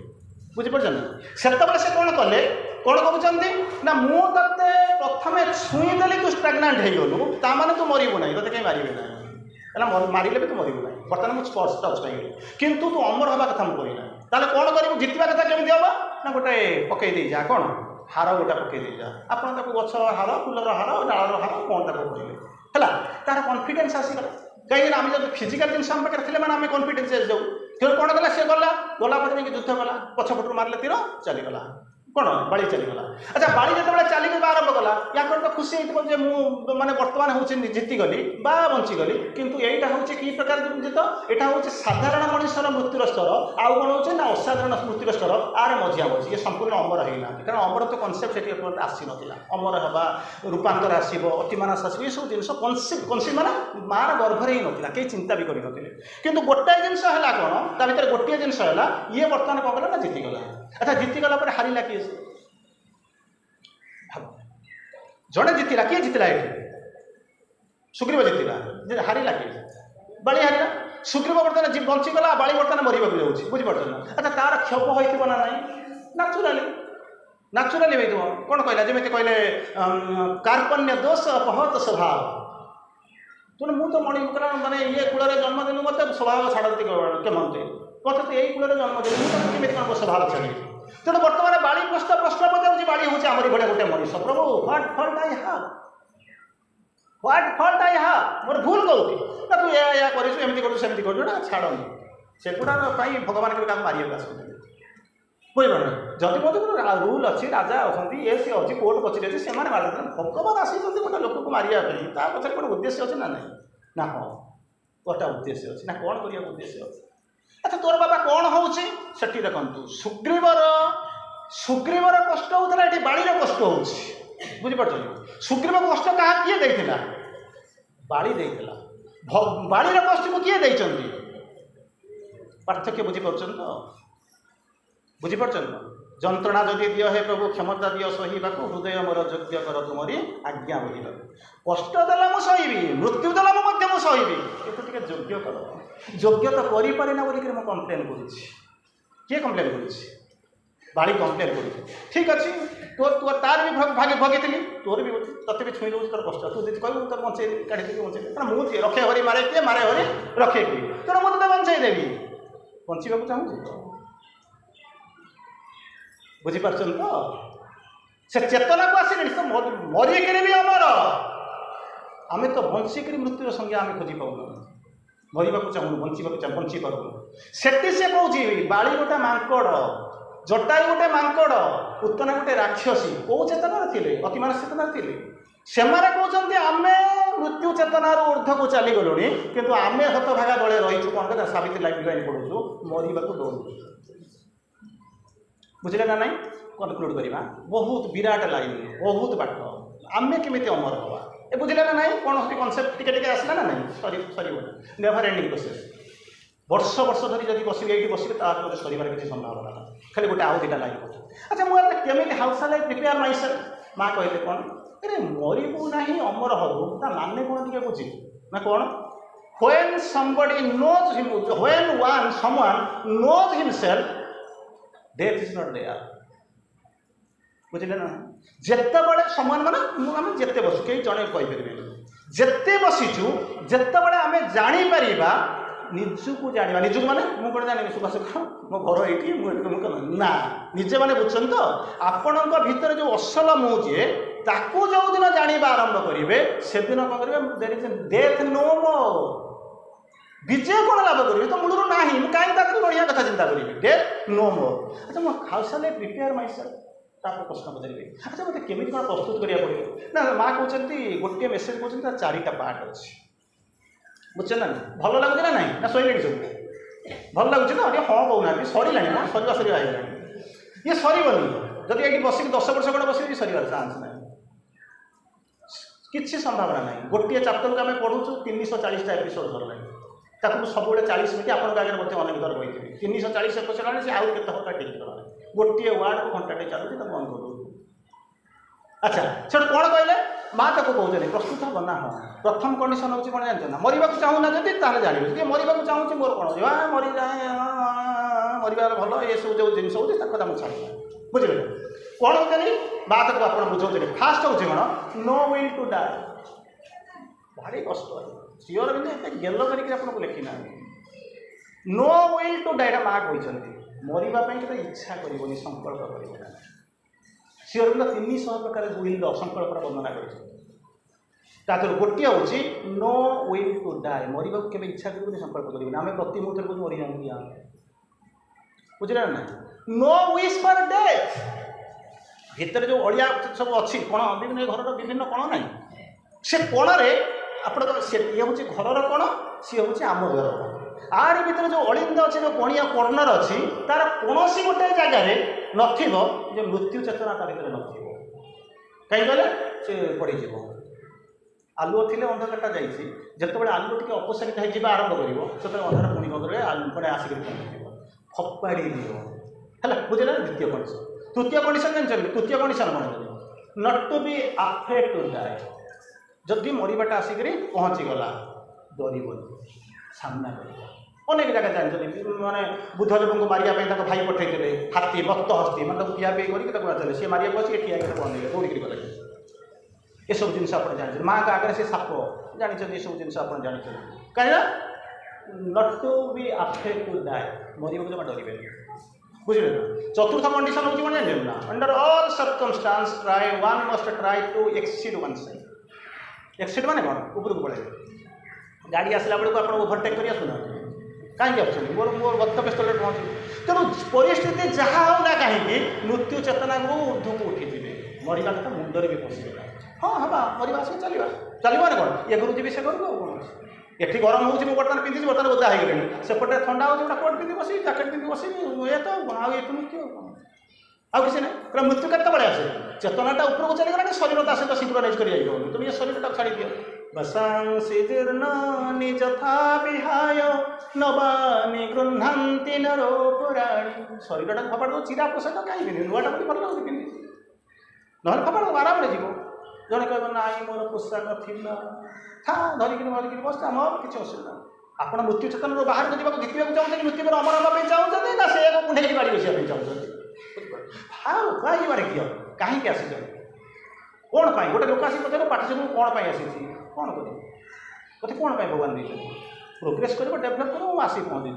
बुझीपार ना से कौन कले कौन कहते ना मुझे प्रथम छुईदेली तू स्टाग्नाट हो गलु ताने तू मरबू ना ते कहीं मारे ना मारे भी तू मरबू ना बर्तमान मुझे स्पर्श टच पाइल कितु तू अमर हवा कथा मुझे कहना ताले कौन कर जितवा कथा केमी हम ना गोटे पकई जा कौन हार गोटा पकई जा आप गछ हार फुलर हार डालर हार कौन तक करेंगे है तार कन्फिडेंस आसीगला कहीं आम जब फिजिकाल जिन आम पाखे थे आम कन्फिडेंस जाऊँ फिर कौन कला सी गला गलापर युद्ध कला पछपटू मारे तीर चलीगला कौन बाड़ी चलीगला अच्छा बाड़ी जो चलिक आरंभ कला या तो खुशी होते मैंने बर्तमान हूँ जीतीगली बा बंचीगली किंतु यहाँ हूँ कि प्रकार जित यहाँ हूँ साधारण मनुष्यर मृत्युर स्तर आउ कौन हो ना असाधारण मृत्युर स्तर आर मझिया मझी ये संपूर्ण अमर होना कारण अमर तो कनसेप्ट से आसी ना अमर हवा रूपांतर आसो अतिमानस आसो ये सब जिन कनसेप्ट माने मार गर्भर ही नाला कहीं चिंता भी करें किंतु गोटाए जिनस है कौन ता भर गोटे जिनस है ये बर्तमान कौन कला ना जीतीगला अच्छा जीतीगला हारिला किए जड़े जीतला किए जीतला ये सुग्रीव जीतला हारिला किए बाली हारिला सुग्रीव बर्तमान बंचीगला बाली बर्तमान मरवा जाऊँगी बुझीपार ना अच्छा तार क्षोभ हो ना नाचुराली नाचुराली हो कौन कहला जमी कहले कार्पण्य दोष अपहत स्वभाव तेणु मुझे तो मणि माने ये कूल जन्म देनु मत स्वभाव छाड़ती केमते मत तो यही कूल जन्म देनु मुझे कौन स्वभाव छाड़ी तेणु बर्तमान बाड़ी प्रश्न पचार बाड़ी हूँ आमरी भाया गोटे मनीष प्रभु what fault I have what fault I have मोर भूल कौटी ना तू या करमती करूँ सेमती करूँ ना छाड़नी सेगुड़ा भगवान के मारे आसते बुझिपार जदि मत रूल अच्छी राजा अच्छा ये सी अच्छी कोर्ट कचेरी अच्छी से भगवान आसी गोटे लोक को मारे पछे गोटे उद्देश्य अच्छे ना ना हाँ गोटे उद्देश्य अच्छे ना कौन करने उद्देश्य अच्छे। अच्छा तोर बाबा कौन होची सेठी देखंतु सुग्रीवर कष्ट होता ये बाड़ीर कष्ट होची बुझिपार सुग्रीव कष्ट क्या किए देइथिला बाड़ी देइथिला बाड़ीर कष्ट को किए देइचंती पार्थक्य बुझिपार तो बुझिपार जंत्रणा जदि दियो हे प्रभु क्षमता दियो सहीबा हृदय मोर योग्य कर तुमरी आज्ञा बुझा कष्ट देला मु सहीबी मृत्यु देला मु सहीबी किंतु टिके योग्य कर योग्य तो करि पारे ना बोलिक मु कंप्लेन करूछि किए कंप्लेन करूछि बाड़ी कंप्लेन करूछि ठीक अछि तोर तार भी भागे भगेतली तोर भी तते भी छुई तोर कष्ट तू जदि कहबो तोर बंचे काढी दे बंचे कारण मु रखे हरि मारे के मारे हरि रखे की तोर मु तो बंचे देबी बंचिबा को चाहू बुझीपार तो से चेतना को आसे मरिक भी अमर आम तो बंचिक मृत्युर संज्ञा आम खोजी पाऊन मरवा चाहूँ बंची पार से कौच बाड़ी गोटे मांकड़ जटायु गोटे मांकड़ पूतना गोटे राक्षसी कौ चेतनार थे अतिमान चेतनार थे से कहते आम मृत्यु चेतनार ऊर्ध्व को चली गलु किंतु आम हतभागा दले रही कौन कहते सावित्री लाइफ लाइन पढ़ू मरवा डरू बुझे ना नहीं कनक्लूड करवा बहुत विराट लाइन बहुत बाट आम केमी अमर हवा ए बुझे ना नहीं कौन कनसेप्ट टिके आसला ना नहीं सरी नेवर एंडिंग प्रोसेस वर्ष वर्ष धरी जब बस ये बस सर किसी संभावना ना खाली गोटे आउ दुटा लाइन अच्छा मुझे केमी हाउ साल आई प्रिपेयर माई सेल्फ माँ कहते कौन अरे मरबू ना अमर हबू ता माने कौन टे बुझी ना कौन when somebody knows him when someone knows himself death is not there बुझे ना जिते बड़े समान माना आम जिते बसु कई जड़े कहीपर जिते बसीचु जिते बड़े आम जापर निजुक जाना निजुक माने मुझे जानी सुभाष मो घर ये ना निजे मैंने बुझे तो आपण भीतर जो असल मुझे ताकू जो दिन जाना आरंभ करेंगे से दिन कौन करेंगे डेथ नो मोर विजय कौन लाभ करेंगे तो मूलर ना कहीं बढ़िया कथा चिंता करेंगे डेथ नो मोर अच्छा मुझे how shell I prepare my self प्रश्न पचारे अच्छा मतलब केमी कौन प्रस्तुत करा पड़े ना माँ कहते गोटे मेसेज कहते चारिटा पार्ट अच्छे बुझे ना भल लगुच ना नहीं ना शैले सब भल लगुच ना हाँ कहना सरला ना सर सर ये सरबनी जब ये बसिक 10 वर्ष खंड बस सर चान्स ना किसी संभावना ना गोटे चैप्टर को आम पढ़ू 340 एपिसोड सरला ताकू सब 40 मिनट आप आगे मत अनेक थर कही 340 एपिसोड आने से आउ के ठीक कला गोटे वार्ड को घंटाटे चलुची तो बंद कर दो अच्छा से कौन कहले माँ तक कहते प्रस्तुत हम ना हाँ प्रथम कंडीशन हूँ कौन जानते ना मरवा चाहूना जब ताले जानवे मरवा चाहूँगी मोर कौन हो मरी जाए मरबार भल ये सब जो जिन हो कथा मुझे छाड़ बुझे कौन होते माँ तक आप बुझे फास्ट हूँ कौन नो विल टू डाई भारी कष्ट सिओर भी गेल करके आपको लिखिना नो विल टू डाई माँ कहते मरवाई के इच्छा करनी संकल्प कर सिओर 300 प्रकार विल संकल्प वर्णना कर गोटे हूँ नो विल टू डाई मरवा के इच्छा कर संकल्प कर आम प्रति मुहूर्त को मरी जाऊँगी बुझे ना नो विश फॉर डेथ भितर जो अड़िया सब अच्छी कण विभिन्न घर विभिन्न कण ना से कणे आप ये हूँ घर कण सी हूँ आम घर आड़ी भीतर जो अलिंद अच्छे जो कणिया कर्णर अच्छी तार कौन गोटे जगार नथिबो जो मृत्यु चेतना ता भीतर नथिबो कहीं कहले से पड़ीज आलुओ थे अंधकारटा जाइए जिते आलु टे अपसारित हो आरंभ कर से अंधार पुणी कौन करेंगे आलु पड़े आसिक फपाड़ी दियो है बुझे ना द्वितीय कंडीशन तृतीय कंडीशन जानते तृतीय कंडीशन कौन not to be afraid to die जदि मरवाटा आसिक पहुँचीगला डरबनी सामना कर अनेक जगह जानते मैंने बुद्ध देव को मारे भाई पठे हाथी मत्त हस्ती मैं पिया पी करके सी मारे बस ठिया बंद दौड़ी गले ये सब जिन आप जानते माँ का आगे से साप जानते ये सब जिन आप जानते कहीं not to be afraid to die मरवा जमा डरबे बुझे चतुर्थ कंडीशन हूँ कौन जानते ना under all circumstances try one must try to exceed oneself exceed माने कौन ऊपर को पड़े गाड़ी आसला बेलू आप ओभरटेक कर आसुना कहीं आसुँच मोर मोर गंतव्य स्थल पहुँचे तेणु परिस्थिति जहाँ होगा कहीं मृत्यु चेतना को ऊर्ध्व को उठिଯିवे मरवा कथा मुंडरे भी पशिगला हाँ हाँ मरवा आस चलवा चलवा ना कौन ये घर जी से घर कौन एटी गरम हो बर्तमान पिंधि बर्तमान ओदा हो गले सेपटे ठंडा हो कोट पिंधि बस जैकेट पिंधि बस ये तो आए मृत्यु आउ किसी ना पूरा मृत्यु केत आसे चेतनाटा उपरको चलीगला शरीर ता सहित सिंक्रोनाइज कर तुम ये शरीर छाड़ी दियो बसांसी जीर्ण निजथा विहाय नवानी गृह्णन्ति नरोपुराणी शरीरटा फपाड़ दो चिरा पोषाक कहीं पिंधि नुआटा भल लगे पिंधि ना फपाड़ आराम जीव जड़े कह ना मोर पोशाक थिला था धरिक धरिक बस मोर किसी असुविधा आप मृत्यु चेतन बाहर जावाक जीतवा चाहते मृत्यु अमर होगा चाहते ना से कुंडे बाड़ी बसा चाहते हाँ कह किए कहीं आसी कौन पाई गोटे लोक आसी पचार पाठ सब कौन पाई आसी कौन कर मत कौन पाई भगवान देखिए प्रोग्रेस कर डेभलप कर आसी पहुँची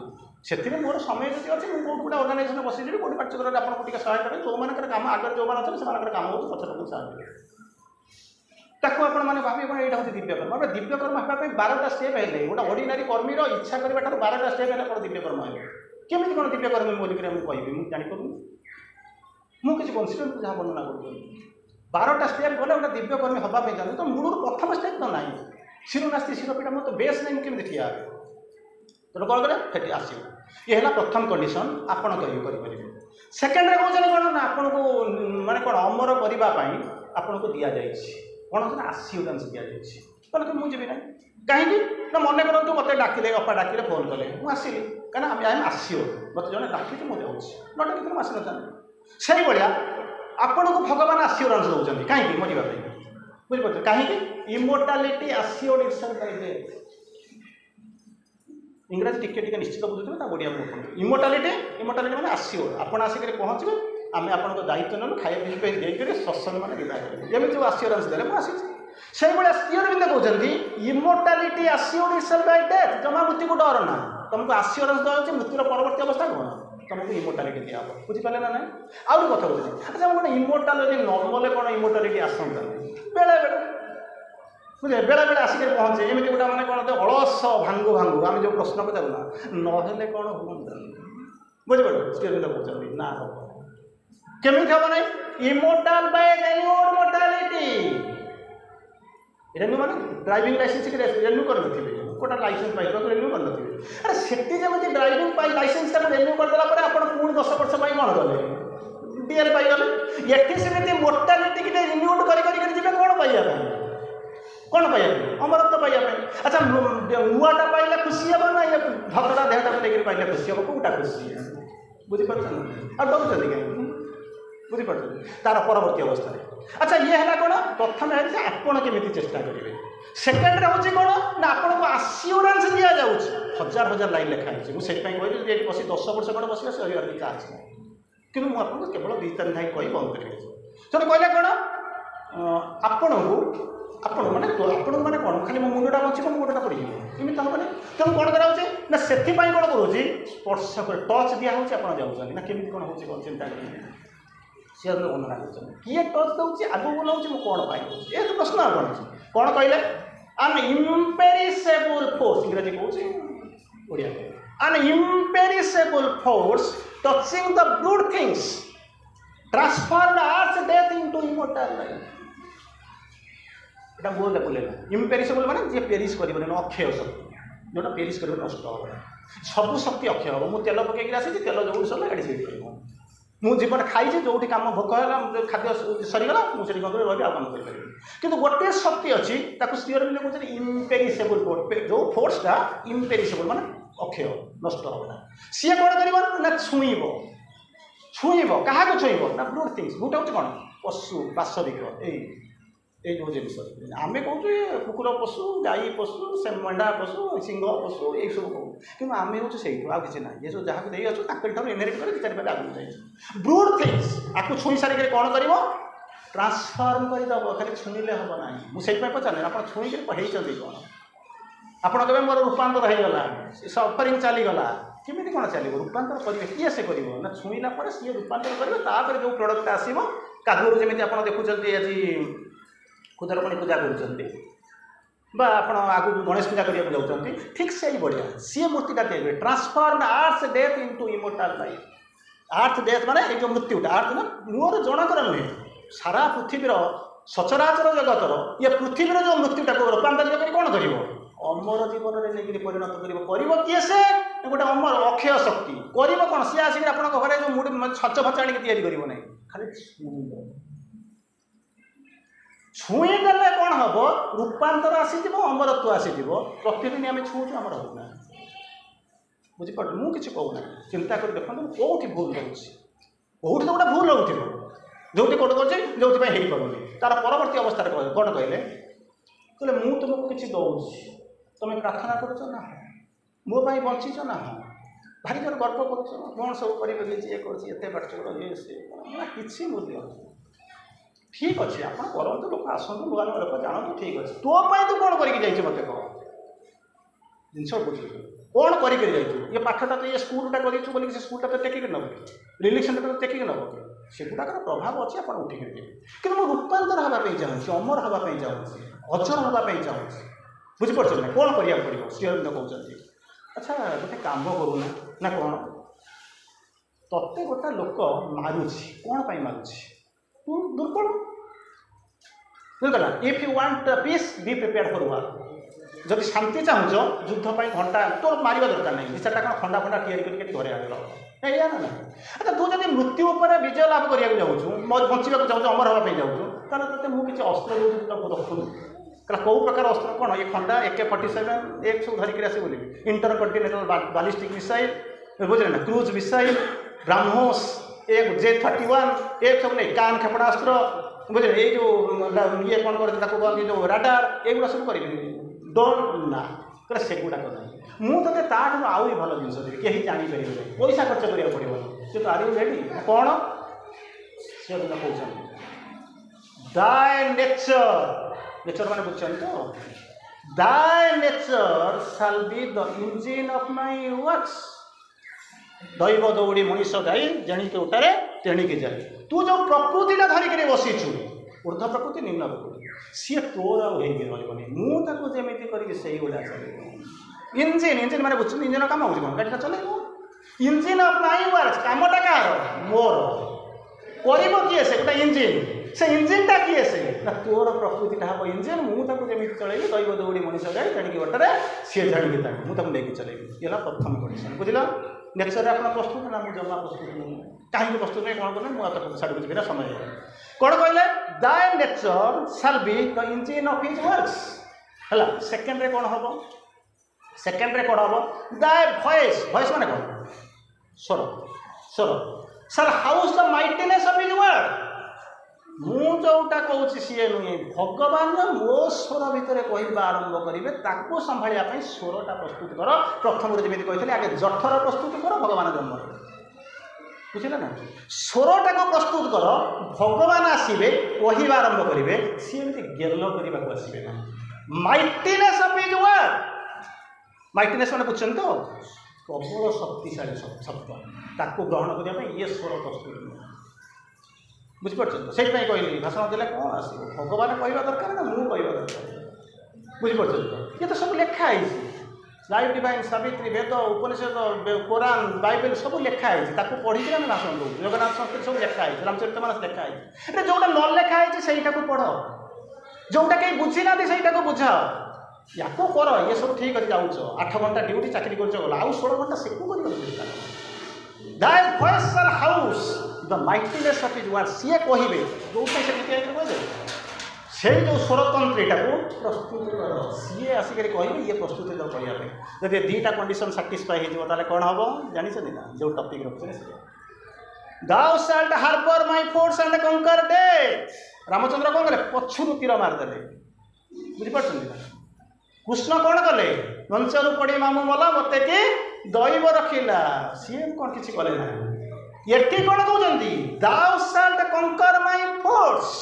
से मोर समय जी अच्छे मुझे गोटे अर्गानाइजेसन बसजी गोटे पार्टिकुलर आपको सहाय करें जो मैंने काम आगे जो मैंने अच्छे से काम हो पचर साहय ताको आपण मैंने भावे यहाँ हूँ दिव्यकर्म गोटे दिव्यकर्म होगापी 12टा स्टेप है गोटे ऑर्डिनरी कर्मीर इच्छा करने 12टा स्टेप है कौन दिव्यकर्म है केमी कौन दिव्यकर्मी बोलिक मुझे मुझे जापरूँ मुझे कनसीडर जहाँ वर्णना कर 12टा स्टेप गले गोटे दिव्यकर्मी हाँपाई जाने तो मूल प्रथम स्टेप तो ना शिरोनास्ती शिरोपीठा मोर तो बेस नहीं मुझे ठिया तेणु कौन करें आसो ये है प्रथम कंडीशन आपड़ करेंगे सेकेंड कौन कौन ना आपन को माने कौन अमर करने आपन को दि जाए कौन होता आश्योरेंस दि जाए कहते मुझे ना कहीं ना मन करूँ मत डाकिले अपा डाकिले फोन कले मुझे कहीं आई एम आश्योर मत जड़े डाकी मुझे जाऊँगी न डाकी आसी ना से भाया आपण को भगवान आश्योरेंस दौरान कहीं मरवाई बुझे कहीं इमोर्टालिटी आश्योर्ड इटसेल्फ बाय डेथ इंग्राजी टिके निश्चित बुझुते बढ़िया इमोर्टालिटी इमोर्टालिटी मैंने आश्योर आपड़ आसिक पहुँचे आम आप दायित्व नलु खाई पी देकर सत्संग मैंने विदा करें जमी जो आश्योरेंस देने मुझे से भाया श्रीअरविंद कहते इमोर्टालिटी आश्योर्ड इटसेल्फ बाय डेथ जमा मृत्यु को डर ना तुमको आश्योरेंस दिया मृत्युर परवर्ती अवस्था कौन तुमको इमोर्टालिटी दिया बुझीपारे ना ना आउ कथा बुझे अच्छा गोटे इमोर्टालिटी नॉर्मल कौन इमोर्टालिटी आसता बेले बेले बुझे बेले बेले आसिक पहुँचे एमती गोटे मैंने कौन अलस भांगु भांगु आम जो प्रश्न पचारूना ना कौन हम बुझे श्रीअरविंद कहते ना हम केमी हम ना इमोर्टाल बाय रेन्यूड मोर्टालिटी रेन्यू माने ड्राइविंग लाइसेंस के रेन्यू कर गोटे लाइसेंस पाई रेन्यू कर अरे सेठी जमी ड्राइविंग पाई लाइसेंस रेन्यू करदेला आप पुणी 10 वर्ष कौन गले डीएल पाईगले ये सेमती मोर्टालिटी की रिन्यूड कर कौन पाइबा कौन पाइबा अमरत्व पाइबा अच्छा नुआटा पाइले खुशी हे ना ये भक्तटा देहटा लेकर पाइले खुशी हे कौटा खुशी बुझीपार आ डर कहीं बुझीपार तार परवर्ती अवस्था अच्छा ये है कौन प्रथम है आपण केमी चेष्टा करेंगे सेकेंड हूँ कौन ना आपन को आश्योरेंस दि जाऊँ हजार हजार लाइन लिखाई मुझे कहली ये बस 10 वर्ष कौन बस सर चार्ज कि मुझे केवल 2-3 लाइन कही बंद करेंगे तेनाली कहले कौन आपण को आपण मैंने आपण मैंने कौन खाली मो मुंडा बचे मो गोटा पड़ी एमती हम मैंने तेणु कौन कराऊे ना से कौन करोच स्पर्श कर टच दिया आप जाऊँगी ना केमी कौन हो चिंता करेंगे सी वर्णना कर किए टच दूसरी आगू बुलाऊँ मुझे कौन पाई ये तो प्रश्न कौन कौन कहले an imperishable force इंग्रजी कहूँ Odia an imperishable force touching the good things transformed as death into immortal life এটা बोल बोले इम्पेरिशेबल माने जे पेरिश करबे न अक्षय शक्ति जोटा पेरिश करबे नष्ट हो सब शक्ति अक्षय हो मु तेल पकई आसी तेल जो सरला गाड़ी सेट कर मु जीवन खाई जो काम भोक है खाद्य सरीगला मुझे कौन रही आम कर कि गोटे शक्ति अच्छी श्रीअरविंद कहते इम्पेरिशेबल जो फोर्सटा इम्पेरिशेबल माने अक्षय नष्ट होना सी कौन कर ना छुईब छुईब क्या छुईब ना गुड थिंग्स गुड हूँ कौन पशु पाशविक ये जो जिस आम कहूँ कुकुर पशु गाई पशु से मेढ़ा पशु सिंह पशु ये सब कहूँ कि आम हूँ से आउ कि ना ये सब जहाँ दे अच्छे इनहेरिट कर चार पाटे आगे जाए ब्रूड थिंग्स आपको छुई सारिक कौन कर ट्रांसफर्म करदेव खाली छुईले हम ना मुझे पचारे आप छुईक कौन आपड़ कहे मोर रूपांतर होगा सफरिंग चलीगला केमी कौन चलो रूपांतर करेंगे किए से कर ना छुईला सी रूपांतर करेंगे जो प्रोडक्ट आसो कादूर जमी आप देखुं आज खुदरपणी पूजा कर बा आपण आगु गणेश पूजा करने जाऊँगी ठीक से ही बढ़िया सी मूर्तिटा तैयारी ट्रांसफॉर्म आर्थ डेथ इनटू इमोर्टाल लाइफ। आर्थ डेथ माने ये जो मृत्युटा आर्थ ना मोर जनकर नुहे सारा पृथ्वीर सचराचर जगतर ये पृथ्वीर जो मृत्युटा को रूपांतरित कर कौन कर अमर जीवन में नहीं परिणत कर किए से गोटे अमर अक्षय शक्ति कर कौन सी आसिक घर जो मुड़ी छच फच आनी कर ना खाली छुईदेले कौन हम रूपांतर आसीज अमरत्व आसीज प्रतिदिन आम छुँचु आमर होना बुझीपार मुझे कहूना चिंता कर देखो कौटी भूल रोचे कौटी तो गोटे भूल रोथे जो कौट कर जो पारुनी तार परवर्ती अवस्था कौन कहले कहले मुझे तुमको किसी दौची तुम प्रार्थना कर ना मो बंचीच ना भारी जोर गर्व कर कौन सब करेंगे जी करते बात ये सी किसी मूल्य ठीक अच्छे आप करूँ लोक आसतु नुआ नुआ लोक जानतु ठीक अच्छे तो तू कौन करके मत कह जिनस बुझ कौन करके ये पाठटा तो ये स्कूलटा करूँ बोली स्कूलटा तो टेकिक नब रिलेक्शन तो टेकिक नब सेगुड़ाक प्रभाव अच्छे आप उठिक कि रूपांतर हाँपाई चाहूँगी अमर हाँपाई चाहूँगी अचर हाँपाई चाहूँगी बुझीपार ना कौन करा पड़ो श्री अरविंद कहते अच्छा गोटे कम करूना ना कौन तत्ते गोटा लोक मारुची कौन पर मारुची तू दुर्बल बुझला if you want piece be prepare for वार जब शांति चाहूँ युद्ध घंटा तो मारिबा दरकार नहीं चार्टा कौन खंडा फंडा तैयारी घरे आन या ना अच्छा तू जब मृत्यु उपर विजय लाभ करने जाऊँ बचा चाहूँ अमर हाँपाई जाऊँ तेज मुझे किसी अस्त्र रखुन कहला कौ प्रकार अस्त्र कौन ये खंडा AK-47 एक सब धरिक आस बोली इंटर कंटिनेंटल बालिस्टिक मिसाइल बुझे ना क्रूज मिसाइल ब्रह्मोस एक J-31 एक सब नहीं कान क्षेपणास्त्र बुझे ये जो ये कौन कर जो राडार एगुड़ा सब कर डोन ना कहले सेगुड़ाक ना मुझे ताठू आउ भल जिन देवी कहीं जापर पैसा खर्च करा पड़ो सी तो आर यू रेडी कौन सी कहते दाय नेचर माने बुझे तो दाय nature shall be the engine of my works दैव दौड़ी मनीष गाई जणिके उठारे तेणिके जाए तू जो प्रकृतिटा धरिक बसीचु ऊर्ध्व प्रकृति निम्न प्रकृति सी तोर आनी मुझे करके गुड़ा चल इंजिन इंजिन माने बुझ इंजिन कम हो गाड़ी चल इंजिन ऑफ माय वर्क्स कामटा कार मोर कर किए से गोटे इंजिन से इंजिनटा किए से ना तोर प्रकृतिटा हम इंजिन मुझे चलैबी दैव दौड़ी मनीष गाई तेणिके बटरे सी झाड़िके मुझे लेकिन चलैबी ये प्रथम कंडीशन बुझल नेचर आप प्रस्तुत ना मुझे जमा प्रस्तुत नहीं कहीं प्रस्तुत नहीं कौन करें मुझे साड़ी बुझे समय कौन कहले दाय nature shall be the engine of his works है सेकेंड रे कौन हम सेकेंड रे कौन हम दाय वॉइस वॉइस माने कौन स्वर स्वर shall house the mightiness of his word मु जोटा कहूँ सी नुहे भगवान मो स्वर भितर कहवा आरंभ करेंगे ताको संभाळिया स्वरटा प्रस्तुत कर प्रथम जमी कही आगे जठर प्रस्तुत कर भगवान जन्म बुझे ना स्वरटा को प्रस्तुत कर भगवान आसवे कहवा आरंभ करेंगे सी एमती गेल करने को आसवे ना mightiness of his word mightiness मैंने बुझे तो प्रबल शक्तिशाली शब्द ताको ग्रहण करने ये स्वर प्रस्तुत बुझीपार से कहली भाषण देने कौन आस भगवान कहवा दरकार ना मुझे कहवा दरकार बुझीपार ये तो सब लिखाई लाइफ डिवाइन सावित्री वेद उपनिषद कुरान बाइबल सब लिखाई पढ़ी आम भाषण दो जगन्नाथ संस्कृति सब लिखाई रामचरितमानस लिखाई जोटा न लिखाई से पढ़ जोटा कहीं बुझी ना से बुझाओ या कर ये सब ठीक अच्छे जाऊँ 8 घंटा ड्यूटी चाकरी कर आउ 16 घंटा सेकू कर house the mightiness of his word सी कहे जो कहे से जो स्वरतंत्रीटा को प्रस्तुत कर सी आसिक कहे ये प्रस्तुत करने जब दीटा कंडीशन साटिस्फाई हो कौन हम जानते ना जो टपिक रखते thou shalt harbour my force and conquer death Ramchandra कौन कले पछुरु तीर मारदे बुझीपार कृष्ण कौन कले मंचरू पड़ी मामू मला मत कि दैव रखिला सी कौन किसी कले ना ये कौन कहते दाउ शाल्ट कंकर माय फोर्स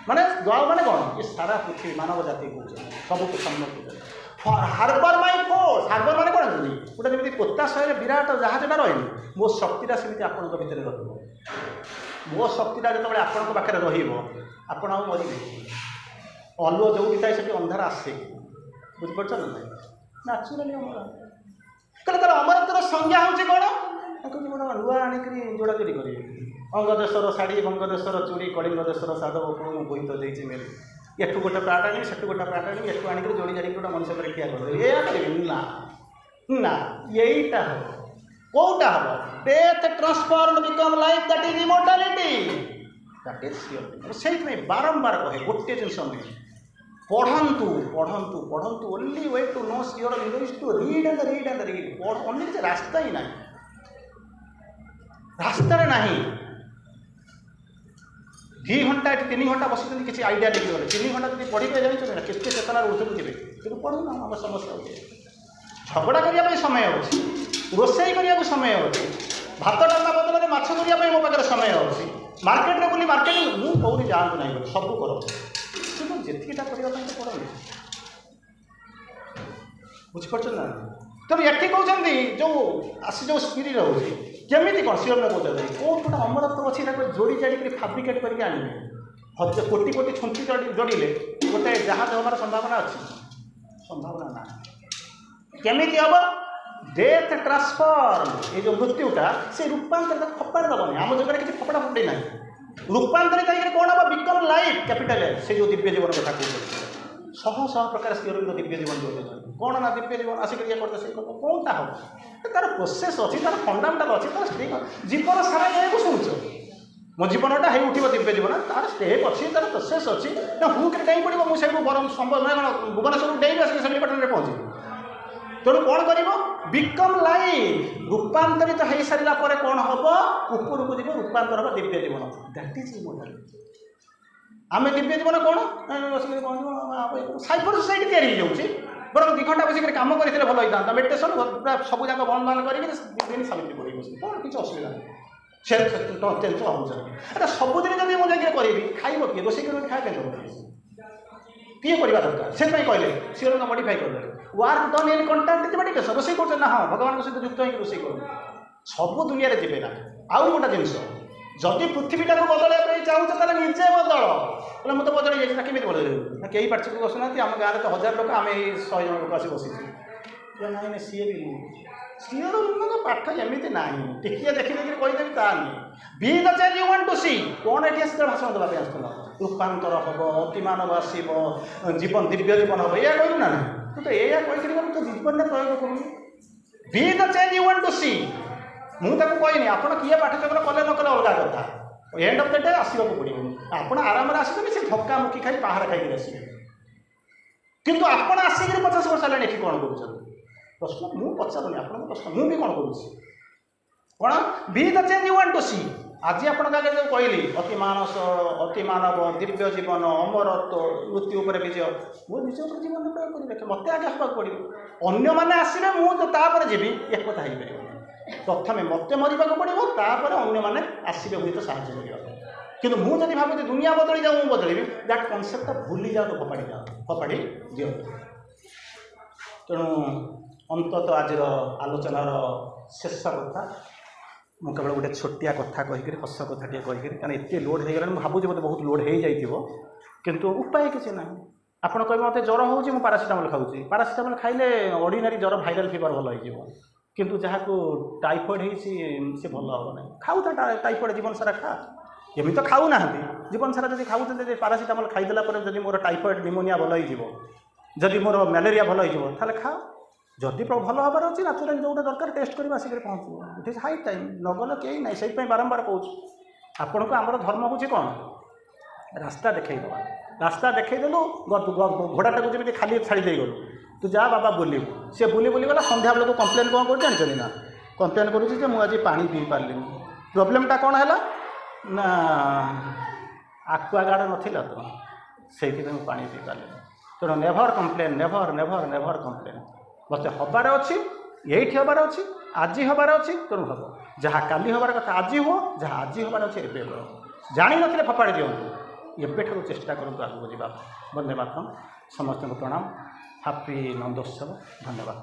माने दाउ माने कौन ये सारा पृथ्वी मानव जाति कहते सब को सम्मुख हार्बर माय फोर्स हार्बर माने कौन गोटे जमी पोताशय विराट जहाजटा रही मो शक्तिटा सेमती आपण भितर रही मो शक्तिटा जो आपण पाखे रही आपण मरवे अलुओ जो थाए से अंधार आसे बुझिपार ना नाचुराली अमर कहले तार अमरत्वर संज्ञा हूँ कौन गोटे नुआ आणिक जोड़ा जोड़ी करेंगे अंगदेशर शाढ़ी बंगदेशर चूड़ी कलिंग देशर साधव को बोईत देती मेरे एठू गोटे पैंट आनी से गोटे पैंट आनी एठू आणिक जोड़ी जाड़ी गोटे मनुष्य पर ठिया कर ना ना यहीटा हम कौटा हम death transformed become life that is immortality that is सियोर से बारंबार कहे गोटे जिनस नुहे पढ़ंतु पढ़ंतु पढ़ंतु ओनली वे टू नो सियोर is to read and read and read only किसी रास्ता ही ना रास्तार ना 2 घंटा 3 घंटा बस किसी आइडिया लेके गले 3 घंटा जब पढ़ी जानी ना केते चेतना ऊर्धक जी कि पढ़ुना आम समस्या हो झगड़ा करने समय अच्छी रोसई करने समय अच्छी भात डालना बदल में माछ करने मो पाखे समय अच्छी मार्केट में बुली मार्केटिंग मुझे कौन जातु ना सब कर जीटा करने तो पड़े बुझीपार ना तेणु ये कहते जो आसी जो स्पिरिट रोचे केमी कौन सियोर में कहते कौन गोटे अमरत्व अच्छी जोड़ी जाड़ी फाब्रिकेट करके आने कोटी कोटी छुंची जोड़े गोटे जहाज हमार संभावना अच्छी संभावना ना केमी हम डेथ ट्रांसफॉर्म ये जो मृत्युटा से रूपांतरित फपाड़ दबनी आम जगह किसी फपड़ा फपड़ी ना रूपांतरित कौन हम बिकम लाइफ कैपिटल से जो दिव्य जीवन कथा कहते शह शह प्रकार स्थिर दिव्य जीवन जो कौन ना दिव्य जीवन आसिक ये करते से कौनटा हम तार प्रोसेस अच्छी तार फंडामेंटाल अच्छी तार स्टेप जीवन सारा ये शुणुच मो जीवनटा हो उठो दिव्य जीवन तार स्टेप अच्छी तार प्रोसेस अच्छी ना हुक डेई पड़ो मुझे बरम संभव ना कौन भुवनेश्वर डेई आसिक सेमिपाटन में पहुँचे तेणु कौन कर बिकम लाइफ रूपांतरित हो सारा कौन हम उपरको जीव रूपांतर हम दिव्य जीवन दैट इज इमॉर्टैलिटी आम दिव्य जीवन कौन साइबर सोसाइटी या बरं 2 घंटा बसिक कम करते भल होता मेडिटेशन पूरा सब जाक बंद बंद कर सावित्री पड़े बस कौन किसी असुविधा नहीं टेंशन हो सबुदिन जब मुझे करी खाइब किए रोसे कर खाए किए करवा दरकार से कहले सी मडिफाई कर work done in contact meditation रोसे कर हाँ भगवान सहित युक्त हो रोसे कर सब दुनिया जी ना आउ गोटे जिनस जदि पृथ्वीटा को बदल चाहूँ तो निजे बदल बोले मुझे बदल जाइए केमी बदल कई पार्टी को बसुना आम गाँव में तो 1000 लोक आम 100 जन लोक आसी बसीचे ना सी भी सी पाठ एमती ना टिकिए देखी देखिए कहीदेवी ता नहीं be the change you want to see कौन ये भाषण देवाई आसला रूपांतर हम अतिमानव आसब जीवन दिव्य जीवन हम या कहलु ना तू तो या कही तो जीवन में प्रयोग करूँ be the change you want to see मुझे कहनी आप किए पाठ्यक्रम कले न कले अलग कथा एंड ऑफ द डे आसवाक पड़ो आप आराम से आसबे से धक्का मुक्की खाई पहाड़ खाई आसबे किंतु आप आसिक 50 वर्ष है ये कौन कर प्रश्न मुझे पचारूनी आप प्रश्न मुझे कौन कौन be the change you want to see आज आपन आगे जो कहली अति मानव दिव्य जीवन अमरत्व मृत्यु पर विजय मुझे निज उपर जीवन प्रयोग कर देखे मत आगे आसवाक पड़ो अन्य मैंने आसबे मुझे जीवी एक कथा हो पार प्रथम मत मरवा पड़ो तापर अन्य मैंने आसबे हुए तो साहय करने कि मुझे भावी दुनिया बदली जाऊँ मुझे बदलि दैट कनसेप्ट भूली जाओ तो फपाड़ी दियो तेणु अंततः आज आलोचनार शेष कथा मुझे केवल गोटे छोटिया कथा कहीकि हस कथा टे कहीकि क्या एत लोड हो गला भावुँ मतलब बहुत लोड हो जाइए किंतु उपाय किसी ना आपड़ कहे मत ज्वर हो पारासीटामोल खाऊँ पारासीटामोल खाइले ऑर्डिनरी ज्वर भाइराल फीवर भल हो किंतु जहाँ को टाइफॉइड से भल हम ना खाऊ टाइफॉइड जीवन सारा खा एमि तो खाऊ ना जीवन सारा जब खाऊ पारासीटामोल खाईदेला जब मोर टाइफॉइड निमोनिया भल हो मोर मैलेरिया भल हो खाओ जदि भल हबार अच्छी नाचुराल जो दरकार टेस्ट कर आसिक पहुँच इट इज हाई टाइम नगल कहीं ना से बारंबार कह आपण को आम धर्म हूँ कौन रास्ता देखा रास्ता देखईदेलु घोड़ाटा को जमी खाली छाड़ी गलु तू जा बाबा बुलू सी बुली बुली गला संध्या बेलू कंप्लेन कौन कर जानते ना कंप्लेन करुँच मुझे पानी पी पारे प्रोब्लेमटा कौन है ना आक्वागार्ड नाला तो से पानी पी पारे तेणु never complain never never never complain मत हबार अच्छी ये हबार अच्छी आज हबार अच्छी तेणु हम जहाँ काली हबार कथा आज हो जहाँ आज हबार अच्छे एवं कर जानी नथिले फपाड़ी दिंतु एबेठू चेष्टा करूँ आगू जावा। वंदे मातरम समस्त प्रणाम। हैप्पी नंदोत्सव। धन्यवाद।